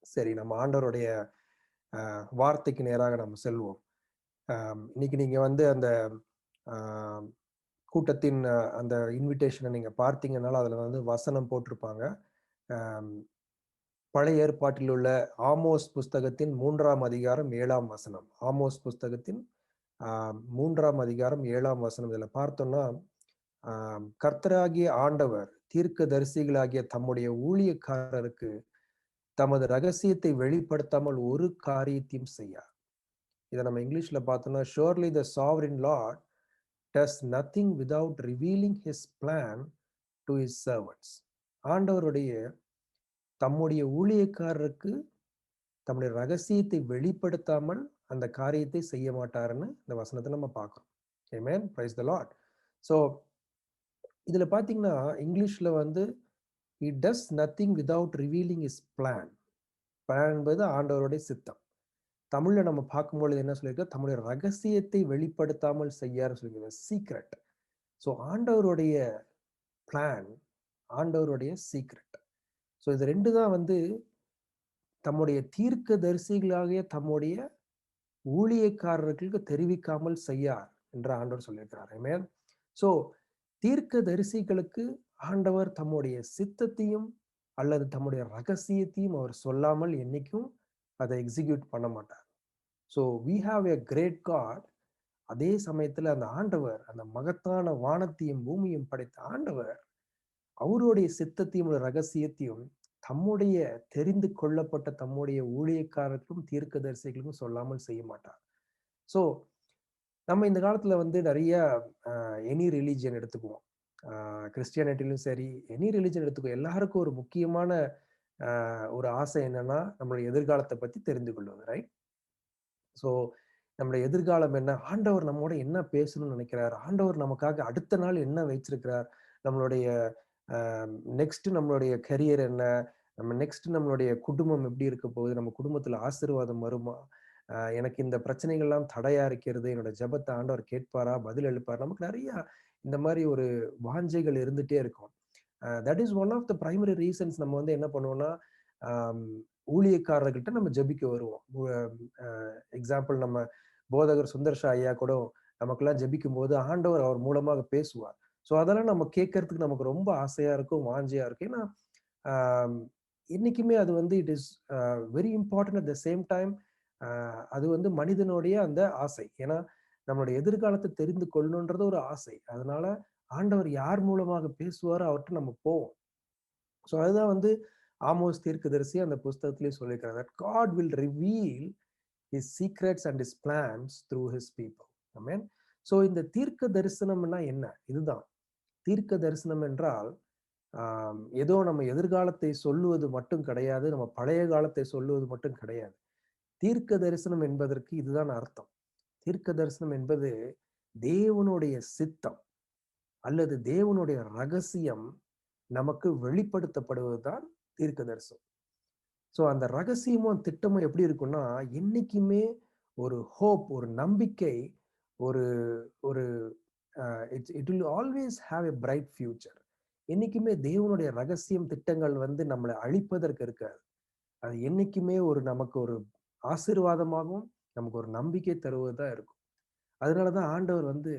சரி, நம்ம ஆண்டவருடைய வார்த்தைக்கு நேராக நம்ம செல்வோம். இன்னைக்கு நீங்க வந்து அந்த அ கூட்டத்தின் அந்த இன்விடேஷன நீங்க பார்த்தீங்கனால, அதுல வந்து வசனம் போட்டிருப்பாங்க. அம் பழைய ஏற்பாட்டில் உள்ள ஆமோஸ் புஸ்தகத்தின் 3ஆம் அதிகாரம் 7ஆம் வசனம். ஆமோஸ் புஸ்தகத்தின் அ 3ஆம் அதிகாரம் 7ஆம் வசனம். இதுல பார்த்தோம்னா, கர்த்தராகிய ஆண்டவர் தீர்க்கதரிசிகளாகிய தம்முடைய ஊழியக்காரருக்கு தமது ரகசியத்தை வெளிப்படுத்தாமல் ஒரு காரியத்தையும் செய்யார். இத நம்ம இங்கிலீஷ்ல பார்த்தோம்னா, "Surely the sovereign Lord does nothing without revealing his plan to his servants." ஆண்டவருடைய தம்முடைய ஊழியக்காரருக்கு தம்முடைய ரகசியத்தை வெளிப்படுத்தாமல் அந்த காரியத்தை செய்ய மாட்டாருன்னு இந்த வசனத்தை நம்ம பார்க்கிறோம். Amen. Praise the Lord. So இதுல பார்த்தீங்கன்னா, இங்கிலீஷ்ல வந்து "He does nothing without revealing his plan." Plan என்பது ஆண்டவருடைய சித்தம். தமிழ்ல நம்ம பார்க்கும்பொழுது என்ன சொல்லியிருக்கு? தம்முடைய ரகசியத்தை வெளிப்படுத்தாமல் செய்யார்ன்னு சொல்லியிருக்கு. சீக்ரெட். ஸோ ஆண்டவருடைய பிளான், ஆண்டவருடைய சீக்ரெட். ஸோ இது 2 தான் வந்து தம்முடைய தீர்க்கதரிசிகளாகிய தம்முடைய ஊழியக்காரர்களுக்கு தெரிவிக்காமல் செய்யார் என்று ஆண்டவர் சொல்லியிருக்கிறார். ஆமென். ஸோ தீர்க்கதரிசிகளுக்கு ஆண்டவர் தம்முடைய சித்தத்தையும் அல்லது தம்முடைய ரகசியத்தையும் அவர் சொல்லாமல் என்னைக்கும் அதை எக்ஸிக்யூட் பண்ண மாட்டார். So we have a great God. அதே சமயத்துல அந்த ஆண்டவர், அந்த மகத்தான வானத்தையும் பூமியும் படைத்த ஆண்டவர், அவருடைய சித்தத்தையும் ரகசியத்தையும் தம்முடைய தெரிந்து கொள்ளப்பட்ட தம்முடைய ஊழியக்காரர்களுக்கும் தீர்க்கதரிசிகளுக்கும் சொல்லாமல் செய்ய மாட்டார். ஸோ நம்ம இந்த காலத்துல வந்து நிறைய எனி ரிலீஜியன் எடுத்துக்குவோம். கிறிஸ்டியானிட்டிலும் சரி, எனி ரிலீஜன் எடுத்துக்குவோம். எல்லாருக்கும் ஒரு முக்கியமான ஒரு ஆசை என்னன்னா, நம்மளுடைய எதிர்காலத்தை பத்தி தெரிந்து கொள்வது, ரைட்? ஸோ நம்முடைய எதிர்காலம் என்ன? ஆண்டவர் நம்மோட என்ன பேசணும்னு நினைக்கிறார்? ஆண்டவர் நமக்காக அடுத்த நாள் என்ன வைச்சிருக்கிறார்? நம்மளுடைய அ நெக்ஸ்ட் நம்மளுடைய கரியர் என்ன? நம்மளுடைய குடும்பம் எப்படி இருக்க போகுது? நம்ம குடும்பத்துல ஆசீர்வாதம் வருமா? எனக்கு இந்த பிரச்சனைகள்லாம் தடையா இருக்கிறது. என்னோட ஜெபத்த ஆண்டவர் கேட்பாரா? பதில் அளிப்பாரா? நமக்கு நெறைய இந்த மாரி ஒரு வாஞ்சைகள் இருந்துட்டே இருக்கும். That is one of the primary reasons நம்ம வந்து என்ன பண்ணுவோம்னா, ஆம் ஊழியக்காரர்கள்ட்ட நம்ம ஜெபிக்க வருவோம். எக்ஸாம்பிள் நம்ம போதகர் சுந்தர் ஐயா கூட நமக்கெல்லாம் ஜெபிக்கும்போது ஆண்டவர் அவர் மூலமாக பேசுவார். ஸோ அதெல்லாம் நம்ம கேட்கறதுக்கு நமக்கு ரொம்ப ஆசையா இருக்கும், வாஞ்சையா இருக்கும். ஏன்னா, ஆம் என்னைக்குமே அது வந்து it is very important at the same time. அது வந்து மனிதனுடைய அந்த ஆசை. ஏன்னா, நம்மளுடைய எதிர்காலத்தை தெரிந்து கொள்ளணுன்றது ஒரு ஆசை. அதனால ஆண்டவர் யார் மூலமாக பேசுவாரோ அவர்ட்ட நம்ம போவோம். ஸோ அதுதான் வந்து ஆமோஸ் தீர்க்கதரிசி அந்த புஸ்தகத்திலேயே சொல்லியிருக்கிறார். that God will reveal his secrets and his plans through his people. Amen. So இந்த தீர்க்க தரிசனம்னா என்ன? இதுதான். தீர்க்க தரிசனம் என்றால் ஏதோ நம்ம எதிர்காலத்தை சொல்லுவது மட்டும் கிடையாது. நம்ம பழைய காலத்தை சொல்லுவது மட்டும் கிடையாது. தீர்க்க தரிசனம் என்பதற்கு இதுதான் அர்த்தம். தீர்க்க தரிசனம் என்பது தேவனுடைய சித்தம் அல்லது தேவனுடைய ரகசியம் நமக்கு வெளிப்படுத்தப்படுவதுதான் தீர்க்க தரிசனம். ஸோ அந்த ரகசியமும் திட்டமும் எப்படி இருக்கும்னா, என்னைக்குமே ஒரு ஹோப், ஒரு நம்பிக்கை, ஒரு ஒரு it will always have a bright future. என்னைக்குமே தேவனுடைய ரகசியம், திட்டங்கள் வந்து நம்மளை அழிப்பதற்கு இருக்காது. அது என்னைக்குமே நமக்கு ஒரு ஆசீர்வாதமாகவும், நமக்கு ஒரு நம்பிக்கை தருவதா இருக்கும். அதனாலதான் ஆண்டவர் வந்து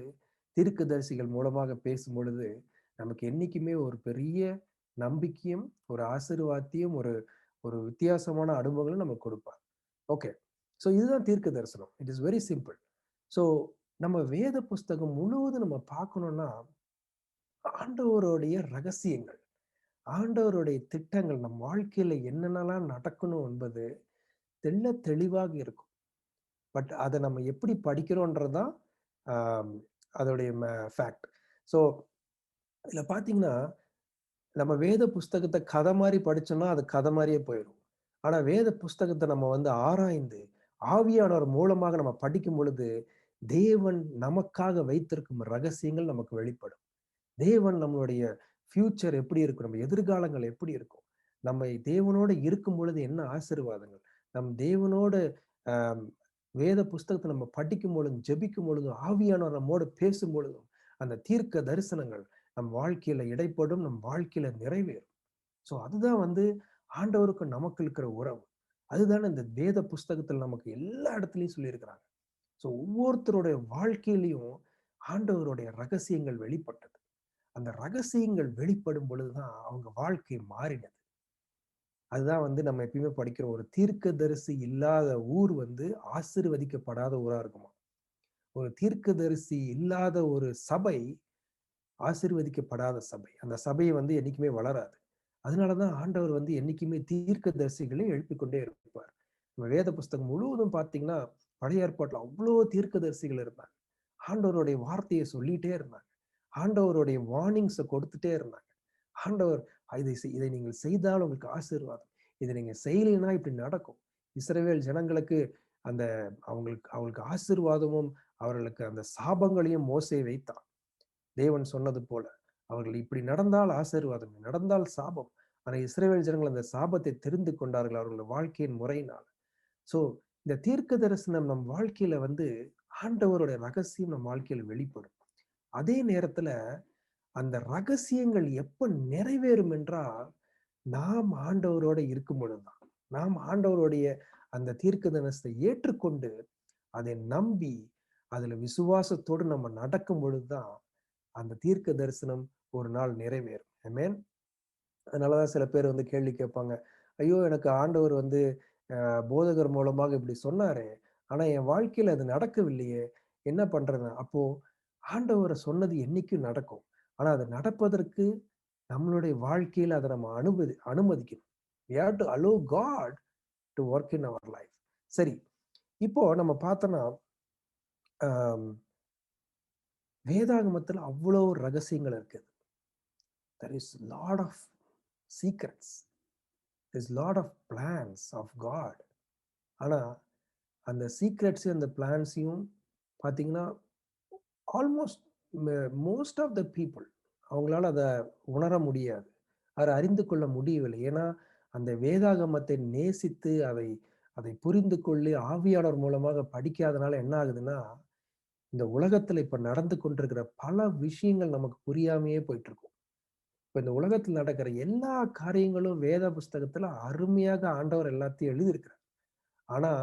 தீர்க்கதரிசிகள் மூலமாக பேசும்பொழுது, நமக்கு என்னைக்குமே ஒரு பெரிய நம்பிக்கையும், ஒரு ஆசீர்வாதத்தையும், ஒரு ஒரு வித்தியாசமான அனுபவங்களும் நமக்கு கொடுப்பார். ஓகே. ஸோ இதுதான் தீர்க்க தரிசனம். It is very simple. So நம்ம வேத புஸ்தகம் முழுவதும் நம்ம பார்க்கணும்னா, ஆண்டவருடைய ரகசியங்கள், ஆண்டவருடைய திட்டங்கள் நம் வாழ்க்கையில என்னென்னலாம் நடக்கணும் என்பது தெளிவாக இருக்கும். பட் அத நம்ம எப்படி படிக்கிறோன்றது தான் ஆம் அதோடைய ஃபேக்ட். ஸோ இதுல பார்த்தீங்கன்னா, நம்ம வேத புஸ்தகத்த கதை மாரி படிச்சோம்னா, அது கதை மாரியே போயிரும். ஆனா வேத புஸ்தகத்த நம்ம வந்து ஆராய்ந்து, ஆவியானவர் மூலமாக நம்ம படிக்கும் பொழுது, தேவன் நமக்காக வைத்திருக்கும் ரகசியங்கள் நமக்கு வெளிப்படும். தேவன் நம்மளுடைய ஃபியூச்சர் எப்படி இருக்கும்? நம்ம எதிர்காலங்கள் எப்படி இருக்கும்? நம்ம தேவனோடு இருக்கும் பொழுது என்ன ஆசீர்வாதங்கள்? நம் தேவனோடு அ வேத புஸ்தகத்த நம்ம படிக்கும் பொழுதும், ஜெபிக்கும் பொழுதும், ஆவியானவர் நம்மோடு பேசும் பொழுதும், அந்த தீர்க்க தரிசனங்கள் நம் வாழ்க்கையில இடைப்படும், நம் வாழ்க்கையில நிறைவேறும். ஸோ அதுதான் வந்து ஆண்டவருக்கும் நமக்கு இருக்கிற உறவு. அதுதானே இந்த வேத புஸ்தகத்துல நமக்கு எல்லா இடத்துலயும் சொல்லியிருக்கிறாங்க. ஸோ ஒவ்வொருத்தருடைய வாழ்க்கையிலையும் ஆண்டவருடைய ரகசியங்கள் வெளிப்பட்டது. அந்த ரகசியங்கள் வெளிப்படும் பொழுதுதான் அவங்க வாழ்க்கை மாறினது. அதுதான் வந்து நம்ம எப்பயுமே படிக்கிற ஒரு தீர்க்கதரிசி இல்லாத ஊர் வந்து ஆசீர்வதிக்கப்படாத ஊரா இருக்குமா. ஒரு தீர்க்கதரிசி இல்லாத ஒரு சபை ஆசீர்வதிக்கப்படாத சபை. அந்த சபை வந்து என்னைக்குமே வளராது. அதனாலதான் ஆண்டவர் வந்து என்னைக்குமே தீர்க்கதரிசிகளை எழுப்பிக் கொண்டே இருப்பார். நம்ம வேத புஸ்தகம் முழுவதும் பார்த்தீங்கன்னா, பழைய ஏற்பாட்டுல அவ்வளோ தீர்க்கதரிசிகள் இருந்தாங்க. ஆண்டவருடைய வார்த்தையை சொல்லிட்டே இருந்தாங்க. ஆண்டவருடைய வார்னிங்ஸை கொடுத்துட்டே இருந்தாங்க. ஆண்டவர் இதை நீங்கள் செய்தால் உங்களுக்கு ஆசீர்வாதம். இதை நீங்க செய்யலைன்னா இப்படி நடக்கும். இஸ்ரவேல் ஜனங்களுக்கு அந்த அவங்களுக்கு அவங்களுக்கு ஆசீர்வாதமும் அவர்களுக்கு அந்த சாபங்களையும் மோசே வைத்தான். தேவன் சொன்னது போல அவர்கள் இப்படி நடந்தால் ஆசீர்வாதம், நடந்தால் சாபம். ஆனா இஸ்ரவேல் ஜனங்கள் அந்த சாபத்தை தெரிந்து கொண்டார்கள் அவர்கள் வாழ்க்கையின் முறையினால். சோ இந்த தீர்க்க தரிசனம் நம் வாழ்க்கையில வந்து ஆண்டவருடைய ரகசியம் நம் வாழ்க்கையில வெளிப்படும். அதே நேரத்துல அந்த ரகசியங்கள் எப்ப நிறைவேறும் என்றால், நாம் ஆண்டவரோட இருக்கும் பொழுதுதான். நாம் ஆண்டவருடைய அந்த தீர்க்க தரிசனத்தை ஏற்றுக்கொண்டு, அதை நம்பி, அதுல விசுவாசத்தோடு நம்ம நடக்கும் பொழுதுதான் அந்த தீர்க்க தரிசனம் ஒரு நாள் நிறைவேறும். ஆமென். அதனாலதான் சில பேர் வந்து கேள்வி கேட்பாங்க. ஐயோ! எனக்கு ஆண்டவர் வந்து போதகர் மூலமாக இப்படி சொன்னாரே, ஆனா என் வாழ்க்கையில அது நடக்கவில்லையே, என்ன பண்றது? அப்போ ஆண்டவர் சொன்னது என்னைக்கும் நடக்கும். ஆனா அது நடப்பதற்கு நம்மளுடைய வாழ்க்கையில அதை நம்ம அனுமதிக்கணும். We have to allow God to work in our life. சரி, இப்போ நம்ம பார்த்தோம்னா, ஆம், வேதாகமத்துல அவ்வளவு ரகசியங்கள் இருக்குது. There is lot of secrets. There's lot of plans of God. ஆனா அந்த சீக்ரெட்ஸ் அந்த பிளான்ஸையும் பார்த்தீங்கன்னா, almost most of the people அவங்களால அதை உணர முடியாது. அதை அறிந்து கொள்ள முடியவில்லை. ஏன்னா அந்த வேதாகமத்தை நேசித்து அதை அதை புரிந்து கொள்ளி ஆவியாளர் மூலமாக படிக்காதனால என்ன ஆகுதுன்னா, இந்த உலகத்துல இப்ப நடந்து கொண்டிருக்கிற பல விஷயங்கள் நமக்கு புரியாமையே போயிட்டு இருக்கும். இப்ப இந்த உலகத்தில் நடக்கிற எல்லா காரியங்களும் வேத புஸ்தகத்துல அருமையாக ஆண்டவர் எல்லாத்தையும் எழுதியிருக்கிறார். ஆனா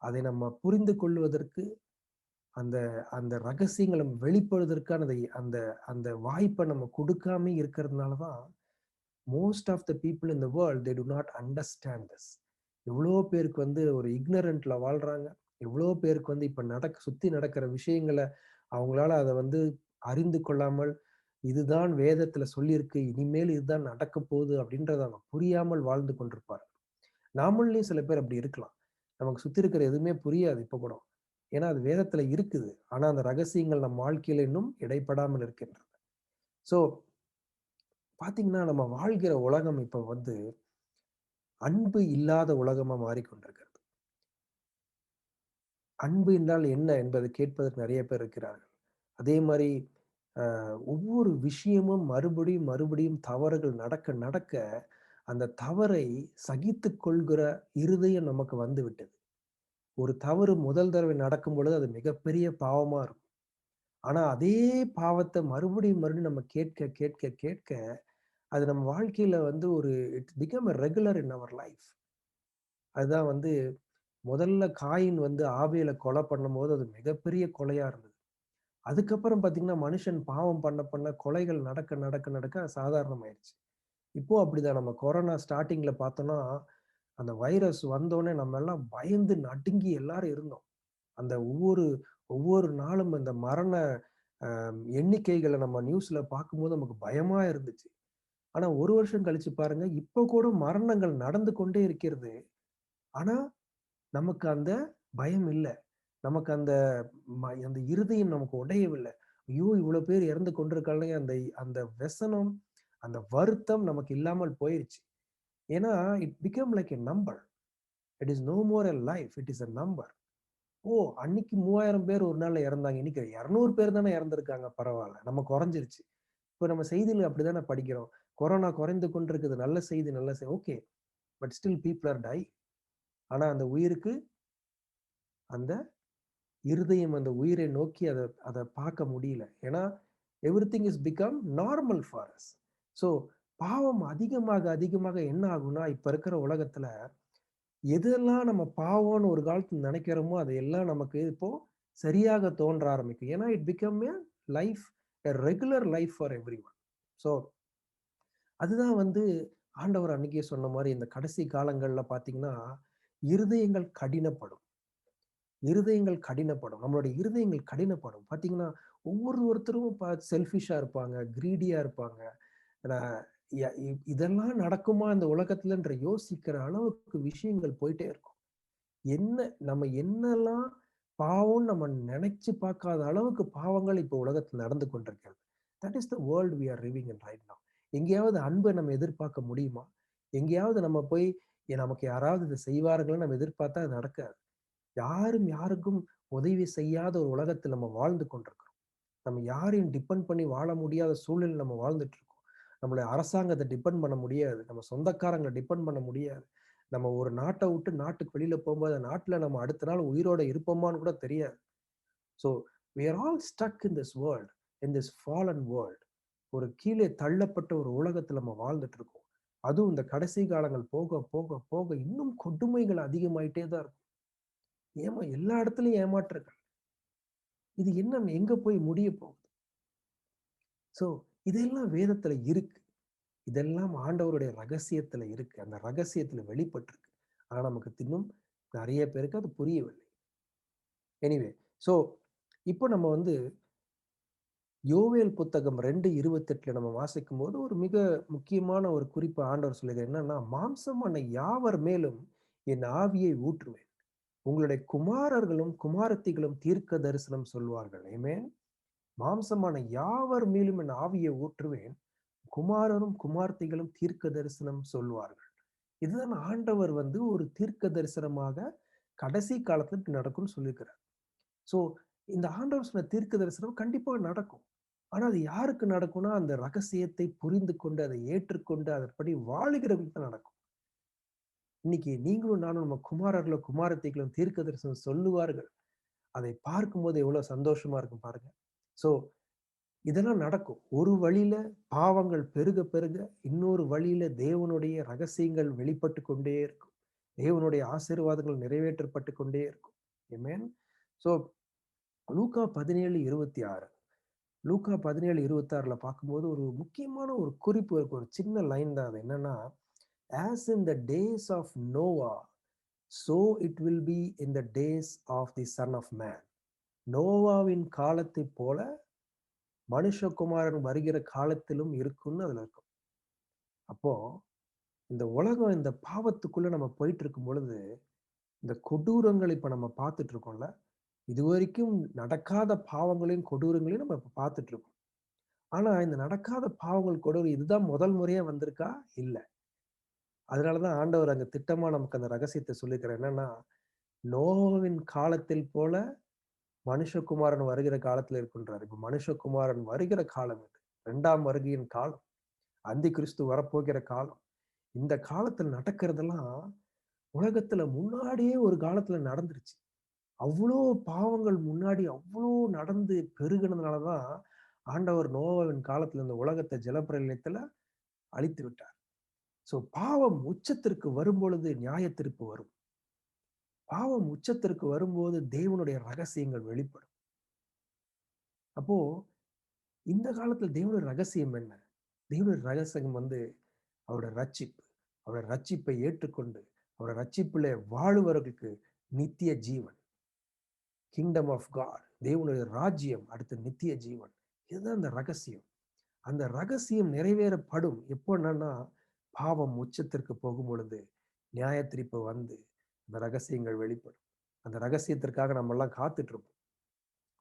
அதை நம்ம புரிந்து கொள்வதற்கு அந்த அந்த ரகசியங்களை வெளிப்படுவதற்கான அந்த அந்த வாய்ப்பை நம்ம கொடுக்காம இருக்கிறதுனால தான் most of the people in the world they do not understand this. எவ்வளோ பேருக்கு வந்து ஒரு இக்னரண்ட்ல வாழ்றாங்க. எவ்வளோ பேருக்கு வந்து இப்ப சுத்தி நடக்கிற விஷயங்களை அவங்களால அதை வந்து அறிந்து கொள்ளாமல், இதுதான் வேதத்துல சொல்லியிருக்கு, இனிமேல் இதுதான் நடக்க போகுது அப்படின்றத அவங்க புரியாமல் வாழ்ந்து கொண்டிருப்பார். நாமளையும் சில பேர் அப்படி இருக்கலாம். நமக்கு சுத்தி இருக்கிற எதுவுமே புரியாது இப்ப கூட. ஏன்னா அது வேதத்துல இருக்குது. ஆனா அந்த ரகசியங்கள் நம் வாழ்க்கையில இன்னும் இடைப்படாமல் இருக்கின்றது. சோ பாத்தீங்கன்னா, நம்ம வாழ்கிற உலகம் இப்ப வந்து அன்பு இல்லாத உலகமா மாறிக்கொண்டிருக்கிறது. அன்பு என்றால் என்ன என்பதை கேட்பதற்கு நிறைய பேர் இருக்கிறார்கள். அதே மாரி ஒவ்வொரு விஷயமும் மறுபடியும் மறுபடியும் தவறுகள் நடக்க நடக்க அந்த தவறை சகித்துக் கொள்கிற இருதயம் நமக்கு வந்து விட்டது. ஒரு தவறு முதல் தடவை நடக்கும் பொழுது அது மிகப்பெரிய பாவமா இருக்கும். ஆனா அதே பாவத்தை மறுபடியும் மறுபடியும் நம்ம கேட்க கேட்க கேட்க அது நம்ம வாழ்க்கையில வந்து ஒரு it's become a regular in our life. அதுதான் வந்து முதல்ல காயின் வந்து ஆபேல கொலை பண்ணும்போது அது மிகப்பெரிய கொலையா இருந்தது. அதுக்கப்புறம் பார்த்தீங்கன்னா, மனுஷன் பாவம் பண்ண பண்ண கொலைகள் நடக்க நடக்க நடக்க சாதாரணமாயிருச்சு. இப்போ அப்படிதான் நம்ம கொரோனா ஸ்டார்ட்டிங்ல பார்த்தோம்னா, அந்த வைரஸ் வந்தோனே நம்ம எல்லாம் பயந்து நடுங்கி எல்லாரும் இருந்தோம். அந்த ஒவ்வொரு ஒவ்வொரு நாளும் அந்த மரண எண்ணிக்கைகள நம்ம நியூஸ்ல பார்க்கும்போது நமக்கு பயமா இருந்துச்சு. ஆனா 1 வருஷம் கழிச்சு பாருங்க, இப்போ கூட மரணங்கள் நடந்து கொண்டே இருக்கிறது. ஆனா நமக்கு அந்த பயம் இல்ல. நமக்கு அந்த அந்த இருதயம் நமக்கு உடையவில்லை. ஐயோ! இவ்வளவு பேர் இறந்து கொண்டிருக்காங்களே அந்த அந்த व्यசனம், அந்த வருத்தம் நமக்கு இல்லாமல் போயிருச்சு. ஏன்னா, it become like a number. It is no more a life. It is a number. ஓ! அன்னைக்கு 3000 பேர் ஒரு நாள்ல இறந்தாங்க. இன்னைக்கு 200 பேர் தானே இறந்திருக்காங்க. பரவால்ல. நம்ம குறைஞ்சிருச்சு. இப்ப நம்ம செய்தியில அப்படித்தானே படிக்கிறோம். கொரோனா குறைந்து கொண்டிருக்குது. நல்ல செய்தி, நல்ல செய்தி. Okay. But still people or die. ஆனா அந்த உயிருக்கு அந்த இருதயம் அந்த உயிரை நோக்கி அத அத பார்க்க முடியல. ஏன்னா, everything is become normal for us. So பாவம் அதிகமாக அதிகமாக என்ன ஆகும்னா, இப்ப இருக்கிற உலகத்துல எதெல்லாம் நம்ம பாவம்னு ஒரு காலத்துல நினைக்கிறோமோ அதையெல்லாம் நமக்கு இப்போ சரியாக தோன்ற ஆரம்பிக்கும். ஏன்னா it become a life, a regular life for everyone. So அதுதான் வந்து ஆண்டவர் அன்னைக்கே சொன்ன மாதிரி இந்த கடைசி காலங்கள்ல பாத்தீங்கன்னா இருதயங்கள் கடினப்படும். இருதயங்கள் கடினப்படும். நம்மளுடைய இருதயங்கள் கடினப்படும். பாத்தீங்கன்னா ஒவ்வொருத்தரும் செல்ஃபிஷா இருப்பாங்க, கிரீடியா இருப்பாங்க. நான் இதெல்லாம் நடக்குமா இந்த உலகத்துலன்ற யோசிக்கிற அளவுக்கு விஷயங்கள் போயிட்டே இருக்கும். நம்ம என்னெல்லாம் பாவம் நம்ம நினைச்சு பார்க்காத அளவுக்கு பாவங்கள் இப்போ உலகத்தில் நடந்து கொண்டிருக்கிறது. That is the world we are living in right now. எங்கேயாவது அன்பை நம்ம எதிர்பார்க்க முடியுமா? எங்கேயாவது நம்ம போய் நமக்கு யாராவது இதை செய்வார்கள்னு நம்ம எதிர்பார்த்தா அது நடக்காது. யாரும் யாருக்கும் உதவி செய்யாத ஒரு உலகத்தில் நம்ம வாழ்ந்து கொண்டிருக்கிறோம். நம்ம யாரையும் டிபெண்ட் பண்ணி வாழ முடியாத சூழ்நிலை நம்ம வாழ்ந்துட்டு இருக்கோம். நம்மளுடைய அரசாங்கத்தை டிபெண்ட் பண்ண முடியாது. நம்ம சொந்தக்காரங்களை டிபெண்ட் பண்ண முடியாது. நம்ம ஒரு நாட்டை விட்டு நாட்டுக்கு வெளியில போகும்போது நாட்டுல நம்ம அடுத்த நாள் உயிரோட இருப்போமான்னு கூட தெரியாது. So we are all stuck in this world, in this fallen world. ஒரு கீழே தள்ளப்பட்ட ஒரு உலகத்துல நம்ம வாழ்ந்துட்டு இருக்கோம். அதுவும் இந்த கடைசி காலங்கள் போக போக போக இன்னும் கொடுமைகள் அதிகமாயிட்டே தான் இருக்கும். எல்லா இடத்துலயும் ஏமாற்றுகள். இது என்ன எங்க போய் முடிய போகுது? ஸோ இதெல்லாம் வேதத்துல இருக்கு. இதெல்லாம் ஆண்டவருடைய ரகசியத்துல இருக்கு. அந்த ரகசியத்துல வெளிப்பட்டிருக்கு. ஆனா நமக்கு இன்னும் நிறைய பேருக்கு அது புரியவில்லை. எனிவே, ஸோ இப்போ நம்ம வந்து யோவேல் புத்தகம் 2:28 நம்ம வாசிக்கும் போது ஒரு மிக முக்கியமான ஒரு குறிப்பு ஆண்டவர் சொல்லுது. என்னன்னா, மாம்சமான யாவர் மேலும் என் ஆவியை ஊற்றுவேன். உங்களுடைய குமாரர்களும் குமாரத்திகளும் தீர்க்க தரிசனம் சொல்வார்கள். ஆமென். மாம்சமான யாவர் மேலும் என் ஆவியை ஊற்றுவேன். குமாரரும் குமார்த்திகளும் தீர்க்க தரிசனம் சொல்வார்கள். இதுதான் ஆண்டவர் வந்து ஒரு தீர்க்க தரிசனமாக கடைசி காலத்துல நடக்கும்னு சொல்லியிருக்கிறார். ஸோ இந்த ஆண்டவர் சொன்ன தீர்க்க தரிசனம் கண்டிப்பா நடக்கும். ஆனா அது யாருக்கு நடக்கும்னா அந்த ரகசியத்தை புரிந்து கொண்டு அதை ஏற்றுக்கொண்டு அதன்படி வாழுகிறவங்களுக்கு தான் நடக்கும். இன்னைக்கு நீங்களும் நானும் நம்ம குமாரர்களும் குமாரத்திகளும் தீர்க்க தரிசனம் சொல்லுவார்கள். அதை பார்க்கும்போது எவ்வளவு சந்தோஷமா இருக்கும் பாருங்க. ஸோ இதெல்லாம் நடக்கும். ஒரு வழியில பாவங்கள் பெருக பெருக இன்னொரு வழியில தேவனுடைய ரகசியங்கள் வெளிப்பட்டு கொண்டே இருக்கும். தேவனுடைய ஆசீர்வாதங்கள் நிறைவேற்றப்பட்டு கொண்டே இருக்கும். ஆமென். ஸோ லூக்கா 17:26 லூக்கா 17:26 பார்க்கும்போது ஒரு முக்கியமான ஒரு குறிப்பு இருக்கு. ஒரு சின்ன லைன் தான் அது. என்னன்னா, as in the days of Noah, so it will be in the days of the son of man. நோவாவின் காலத்தை போல மனுஷகுமாரன் வருகிற காலத்திலும் இருக்கும்னு அதுல இருக்கும். அப்போ இந்த உலகம் இந்த பாவத்துக்குள்ள நம்ம போயிட்டு இருக்கும் பொழுது இந்த கொடூரங்கள் இப்ப நம்ம பார்த்துட்டு இருக்கோம்ல. இதுவரைக்கும் நடக்காத பாவங்களையும் கொடூரங்களையும் நம்ம இப்ப பார்த்துட்டு இருக்கோம். ஆனா இந்த நடக்காத பாவங்கள் கொடூரம் இதுதான் முதல் முறையா வந்திருக்கா? இல்ல. அதனாலதான் ஆண்டவர் அங்க திட்டமா நமக்கு அந்த ரகசியத்தை சொல்லிக்கிறார். என்னன்னா, நோவாவின் காலத்தில் போல மனுஷகுமாரன் வருகிற காலத்துல இருக்குன்றாரு. இப்ப மனுஷகுமாரன் வருகிற காலம் இது. 2ஆம் வருகையின் காலம். அந்தி கிறிஸ்து வரப்போகிற காலம். இந்த காலத்துல நடக்கிறதெல்லாம் உலகத்துல முன்னாடியே ஒரு காலத்துல நடந்துருச்சு. அவ்வளோ பாவங்கள் முன்னாடி அவ்வளோ நடந்து பெருகினதுனாலதான் ஆண்டவர் நோவாவின் காலத்துல இந்த உலகத்தை ஜலப்பிரளயத்துல அழித்து விட்டார். சோ பாவம் உச்சத்திற்கு வரும்பொழுது நியாயத்தீர்ப்பு வரும். பாவம் உச்சத்திற்கு வரும்போது தேவனுடைய ரகசியங்கள் வெளிப்படும். அப்போ இந்த காலத்துல தேவனுடைய ரகசியம் என்ன? தேவனுடைய ரகசியம் வந்து அவருடைய ரட்சிப்பு. அவருடைய ரட்சிப்பை ஏற்றுக்கொண்டு அவருடைய ரட்சிப்பிலே வாழுவர்களுக்கு நித்திய ஜீவன். கிங்டம் ஆஃப் காட், தேவனுடைய ராஜ்யம், அடுத்து நித்திய ஜீவன். இதுதான் அந்த ரகசியம். அந்த ரகசியம் நிறைவேறப்படும் எப்போ என்னன்னா, பாவம் உச்சத்திற்கு போகும் பொழுது நியாயத்தீர்ப்பு வந்து அந்த ரகசியங்கள் வெளிப்படும். அந்த ரகசியத்திற்காக நம்ம எல்லாம் காத்துட்டு இருப்போம்.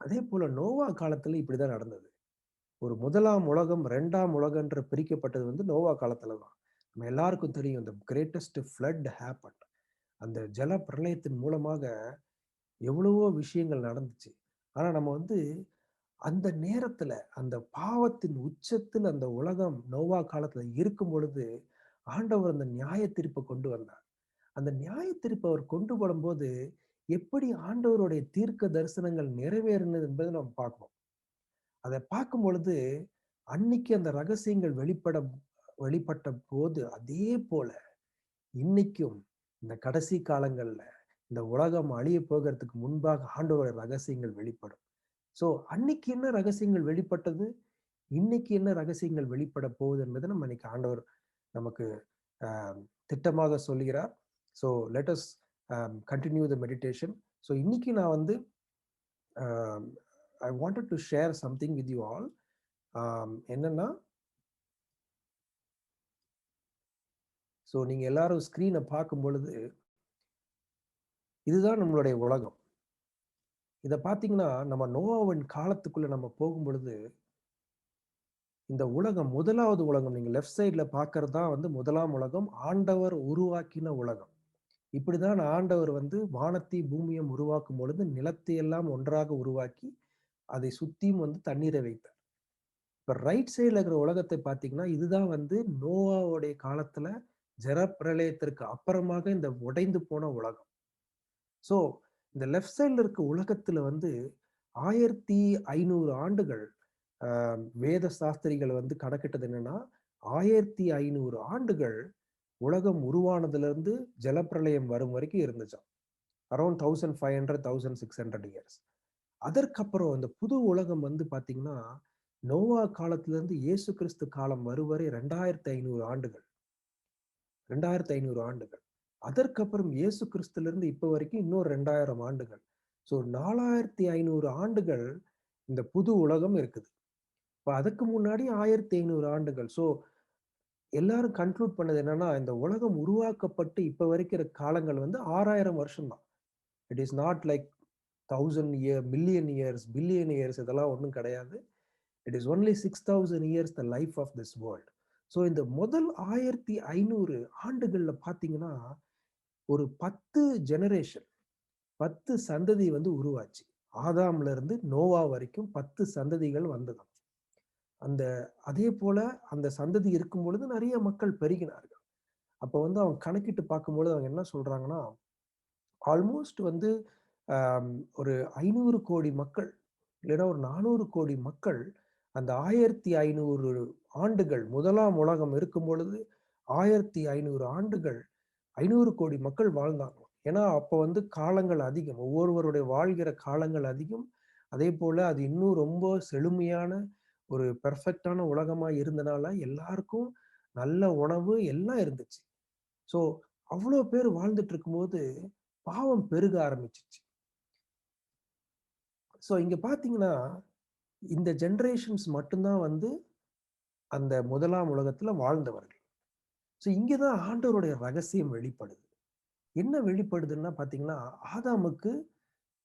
அதே போல நோவா காலத்துல இப்படிதான் நடந்தது. ஒரு 1ஆம் உலகம் 2ஆம் உலகன்ற பிரிக்கப்பட்டது வந்து நோவா காலத்துல தான். நம்ம எல்லாருக்கும் தெரியும் இந்த கிரேட்டஸ்ட் ஃப்ளட் ஹேப்பன். அந்த ஜல பிரளயத்தின் மூலமாக எவ்வளவோ விஷயங்கள் நடந்துச்சு. ஆனா நம்ம வந்து அந்த நேரத்துல அந்த பாவத்தின் உச்சத்தில் அந்த உலகம் நோவா காலத்துல இருக்கும் பொழுது ஆண்டவர் அந்த நியாய தீர்ப்பை கொண்டு வந்தார். அந்த நியாய தீர்ப்பை அவர் கொண்டு வரும்போது எப்படி ஆண்டவருடைய தீர்க்க தரிசனங்கள் நிறைவேறினது என்பதை நம்ம பார்க்கணும். அதை பார்க்கும் பொழுது அன்னைக்கு அந்த ரகசியங்கள் வெளிப்பட்ட போது அதே போல இன்னைக்கும் இந்த கடைசி காலங்கள்ல இந்த உலகம் அழிய போகிறதுக்கு முன்பாக ஆண்டவருடைய ரகசியங்கள் வெளிப்படும். ஸோ அன்னைக்கு என்ன ரகசியங்கள் வெளிப்பட்டது, இன்னைக்கு என்ன ரகசியங்கள் வெளிப்பட போகுது என்பதை நம்ம இன்னைக்கு ஆண்டவர் நமக்கு திட்டமாக சொல்கிறார். So let us continue the meditation. So இன்னைக்கு நான் வந்து I wanted to share something with you all. என்னன்னா, ஸோ நீங்க எல்லாரும் ஸ்கிரீனை பார்க்கும் பொழுது இதுதான் நம்மளுடைய உலகம். இதை பார்த்தீங்கன்னா, நம்ம நோவாவின் காலத்துக்குள்ள நம்ம போகும் பொழுது இந்த உலகம் முதலாவது உலகம், நீங்க லெஃப்ட் சைட்ல பார்க்கறது தான் வந்து முதலாம் உலகம், ஆண்டவர் உருவாக்கின உலகம். இப்படிதான் ஆண்டவர் வந்து வானத்தையும் பூமியும் உருவாக்கும் பொழுது நிலத்தை எல்லாம் ஒன்றாக உருவாக்கி அதை சுத்தியும் வந்து தண்ணீரை வைத்தார். இப்ப ரைட் சைட்ல இருக்கிற உலகத்தை பார்த்தீங்கன்னா, இதுதான் வந்து நோவாவுடைய காலத்துல ஜலப்பிரளயத்திற்கு அப்புறமாக இந்த உடைந்து போன உலகம். ஸோ இந்த லெஃப்ட் சைட்ல இருக்க உலகத்துல வந்து 1500 ஆண்டுகள் வேத சாஸ்திரிகள் வந்து கணக்கிட்டது என்னன்னா, 1500 ஆண்டுகள் உலகம் உருவானதுல இருந்து ஜலப்பிரளயம் வரும் வரைக்கும் இருந்துச்சாம். Around 1500 1600 years. அதற்கப்புறம் இந்த புது உலகம் வந்து பாத்தீங்கன்னா, நோவா காலத்துல இருந்து இயேசு கிறிஸ்து காலம் வருவரை 2500 ஆண்டுகள். 2500 ஆண்டுகள். அதற்கப்புறம் இயேசு கிறிஸ்துல இருந்து இப்ப வரைக்கும் இன்னொரு 2000 ஆண்டுகள். ஸோ 4500 ஆண்டுகள் இந்த புது உலகம் இருக்குது. இப்ப அதுக்கு முன்னாடி 1500 ஆண்டுகள். ஸோ எல்லாரும் கன்க்ளூட் பண்ணது என்னன்னா, இந்த உலகம் உருவாக்கப்பட்டு இப்ப வரைக்கிற காலங்கள் வந்து 6000 வருஷம் தான். It is not like 1000 year, million years, billion years, இதெல்லாம் ஒன்றும் கிடையாது. It is only 6000 years the life of this world. So இந்த முதல் 1500 ஆண்டுகள்ல பார்த்தீங்கன்னா, ஒரு 10 ஜெனரேஷன், 10 சந்ததி வந்து உருவாச்சு. ஆதாம்ல இருந்து நோவா வரைக்கும் 10 சந்ததிகள் வந்ததாம். அந்த அதே போல அந்த சந்ததி இருக்கும் பொழுது நிறைய மக்கள் பெருகினார்கள். அப்ப வந்து அவங்க கணக்கிட்டு பார்க்கும்பொழுது அவங்க என்ன சொல்றாங்கன்னா, ஆல்மோஸ்ட் வந்து ஒரு 500 கோடி மக்கள், இல்லைன்னா ஒரு 400 கோடி மக்கள் அந்த 1500 ஆண்டுகள் முதலாம் உலகம் இருக்கும் பொழுது 1500 ஆண்டுகள் 500 கோடி மக்கள் வாழ்ந்தாங்க. ஏன்னா அப்போ வந்து காலங்கள் அதிகம், ஒவ்வொருவருடைய வாழ்கிற காலங்கள் அதிகம். அதே போல அது இன்னும் ரொம்ப செழுமையான ஒரு பெர்ஃபெக்டான உலகமா இருந்தனால எல்லாருக்கும் நல்ல உணவு எல்லாம் இருந்துச்சு. ஸோ அவ்வளோ பேர் வாழ்ந்துட்டு இருக்கும்போது பாவம் பெருக ஆரம்பிச்சிச்சு. ஸோ இங்க பாத்தீங்கன்னா, இந்த ஜெனரேஷன்ஸ் மட்டும்தான் வந்து அந்த முதலாம் உலகத்துல வாழ்ந்தவர்கள். ஸோ இங்கதான் ஆண்டவருடைய ரகசியம் வெளிப்படுது. என்ன வெளிப்படுதுன்னா பாத்தீங்கன்னா, ஆதாமுக்கு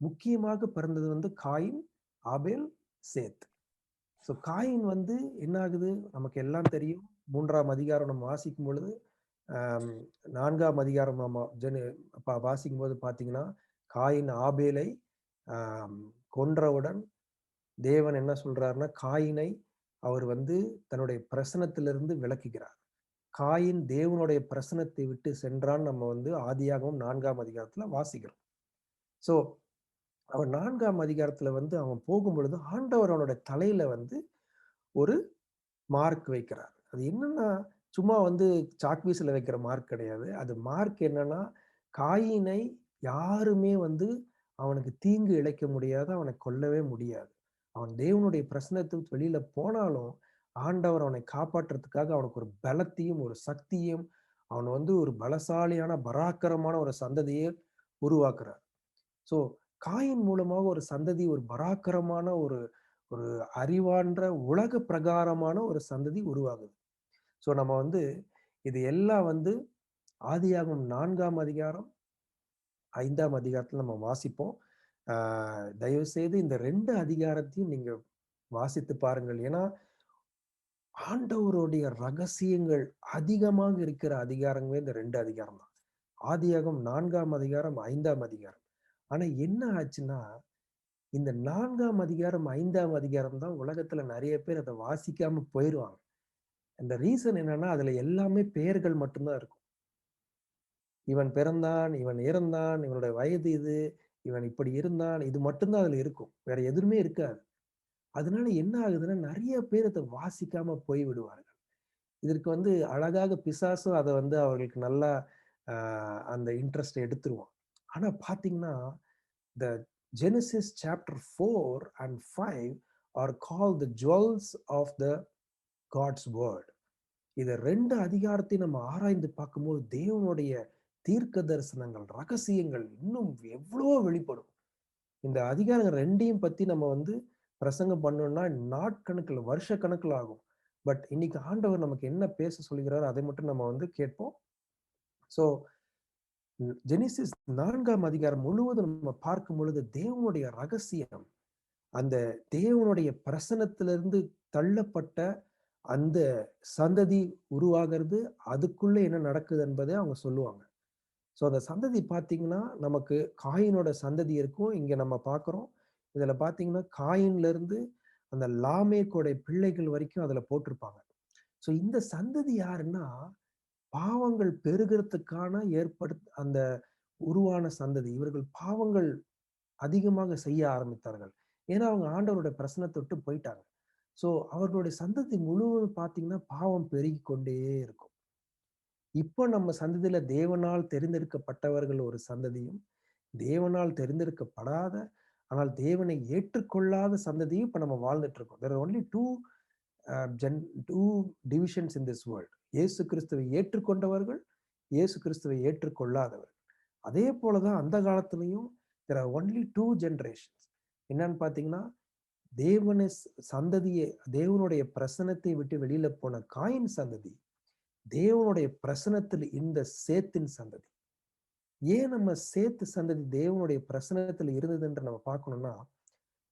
முக்கியமாக பிறந்தது வந்து காயின், ஆபேல், சேத். ஸோ காயின் வந்து என்ன ஆகுது நமக்கு எல்லாம் தெரியும். 3ஆம் அதிகாரம் நம்ம வாசிக்கும் பொழுது 4ஆம் அதிகாரம் நம்ம வாசிக்கும் போது பாத்தீங்கன்னா, காயின் ஆபேலை கொன்றவுடன் தேவன் என்ன சொல்றாருன்னா, காயினை அவர் வந்து தன்னுடைய பிரசனத்திலிருந்து விலக்குகிறார். காயின் தேவனுடைய பிரசனத்தை விட்டு சென்றான். நம்ம வந்து ஆதியாகமம் 4ஆம் அதிகாரத்துல வாசிக்கிறோம். ஸோ அவன் 4ஆம் அதிகாரத்துல வந்து அவன் போகும் பொழுது ஆண்டவர் அவனுடைய தலையில வந்து ஒரு மார்க் வைக்கிறார். அது என்னன்னா, சும்மா வந்து சாக்பீஸ்ல வைக்கிற மார்க் கிடையாது. அது மார்க் என்னன்னா, காயினை யாருமே வந்து அவனுக்கு தீங்கு இழைக்க முடியாது, அவனை கொல்லவே முடியாது. அவன் தேவனுடைய பிரசனத்துக்கு வெளியில போனாலும் ஆண்டவர் அவனை காப்பாற்றுறதுக்காக அவனுக்கு ஒரு பலத்தையும் ஒரு சக்தியும், அவன் வந்து ஒரு பலசாலியான பராக்கிரமான ஒரு சந்ததியை உருவாக்குறார். ஸோ காயின் மூலமாக ஒரு சந்ததி, ஒரு பராக்கிரமான ஒரு ஒரு அறிவான்ற உலக பிரகாரமான ஒரு சந்ததி உருவாகுது. ஸோ நம்ம வந்து இது எல்லாம் வந்து ஆதியாகமம் 4ஆம் அதிகாரம் 5ஆம் அதிகாரத்துல நம்ம வாசிப்போம். தயவு செய்து இந்த 2 அதிகாரத்தையும் நீங்க வாசித்து பாருங்கள். ஏன்னா ஆண்டவருடைய ரகசியங்கள் அதிகமாக இருக்கிற அதிகாரங்களே இந்த 2 அதிகாரம் தான். ஆதியாகமம் 4ஆம் அதிகாரம், 5ஆம் அதிகாரம். ஆனா என்ன ஆச்சுன்னா, இந்த 4ஆம் அதிகாரம், 5ஆம் அதிகாரம் தான் உலகத்துல நிறைய பேர் அதை வாசிக்காம போயிருவாங்க. அந்த ரீசன் என்னன்னா, அதுல எல்லாமே பெயர்கள் மட்டும்தான் இருக்கும். இவன் பிறந்தான், இவன் இறந்தான், இவனுடைய வயது இது, இவன் இப்படி இருந்தான், இது மட்டும்தான் அதுல இருக்கும். வேற எதுவுமே இருக்காது. அதனால என்ன ஆகுதுன்னா, நிறைய பேர் அதை வாசிக்காம போய் விடுவார்கள். இதற்கு வந்து அழகாக பிசாசும் அதை வந்து அவர்களுக்கு நல்லா அந்த இன்ட்ரெஸ்ட் எடுத்துருவான். ஆனா பாத்தீங்கன்னா, the Genesis chapter 4 and 5 are called the jewels of the God's word. இத 2 அதிகாரத்தையும் நம்ம ஆராய்ந்து பார்க்கும்போது தேவனுடைய தீர்க்க தரிசனங்கள், ரகசியங்கள் இன்னும் எவ்வளவோ வெளிப்படும். இந்த அதிகாரங்கள் 2யும் பத்தி நம்ம வந்து பிரசங்கம் பண்ணோம்னா நாட்கணக்குல, வருஷ கணக்குல ஆகும். பட் இன்னைக்கு ஆண்டவர் நமக்கு என்ன பேச சொல்கிறாரோ அதை மட்டும் நம்ம வந்து கேட்போம். ஸோ ஜெனிசிஸ் 4ஆம் அதிகாரம் முழுவதும் நம்ம பார்க்கும் பொழுது தேவனுடைய ரகசியம், அந்த தேவனுடைய பிரசனத்திலிருந்து தள்ளப்பட்ட அந்த சந்ததி உருவாகிறது, அதுக்குள்ள என்ன நடக்குது என்பதை அவங்க சொல்லுவாங்க. ஸோ அந்த சந்ததி பார்த்தீங்கன்னா, நமக்கு காயினோட சந்ததி இருக்கும். இங்க நம்ம பார்க்குறோம். இதுல பார்த்தீங்கன்னா, காயின்ல இருந்து அந்த லாமேக்கோட பிள்ளைகள் வரைக்கும் அதுல போட்டிருப்பாங்க. ஸோ இந்த சந்ததி யாருன்னா, பாவங்கள் பெருகிறதுக்கான அந்த உருவான சந்ததி. இவர்கள் பாவங்கள் அதிகமாக செய்ய ஆரம்பித்தார்கள். ஏன்னா, அவங்க ஆண்டவருடைய பிரசன்னத்த விட்டு போயிட்டாங்க. ஸோ அவர்களுடைய சந்ததி முழுவதும் பார்த்தீங்கன்னா, பாவம் பெருகிக் கொண்டே இருக்கும். இப்ப நம்ம சந்ததியில தேவனால் தெரிந்தெடுக்கப்பட்டவர்கள் ஒரு சந்ததியும், தேவனால் தெரிந்தெடுக்கப்படாத, ஆனால் தேவனை ஏற்றுக்கொள்ளாத சந்ததியும் இப்ப நம்ம வாழ்ந்துட்டு இருக்கோம். There are only two divisions in this world. இயேசு கிறிஸ்துவை ஏற்றுக்கொண்டவர்கள், இயேசு கிறிஸ்துவை ஏற்றுக்கொள்ளாதவர்கள். அதே போலதான் அந்த காலத்திலையும் there are only two generations. என்னன்னு பாத்தீங்கன்னா, தேவனை சந்ததியை, தேவனுடைய பிரசனத்தை விட்டு வெளியில போன காயின் சந்ததி, தேவனுடைய பிரசனத்தில் இந்த சேத்தின் சந்ததி. ஏன் நம்ம சேத்து சந்ததி தேவனுடைய பிரசனத்தில் இருந்தது என்று நம்ம பார்க்கணும்னா,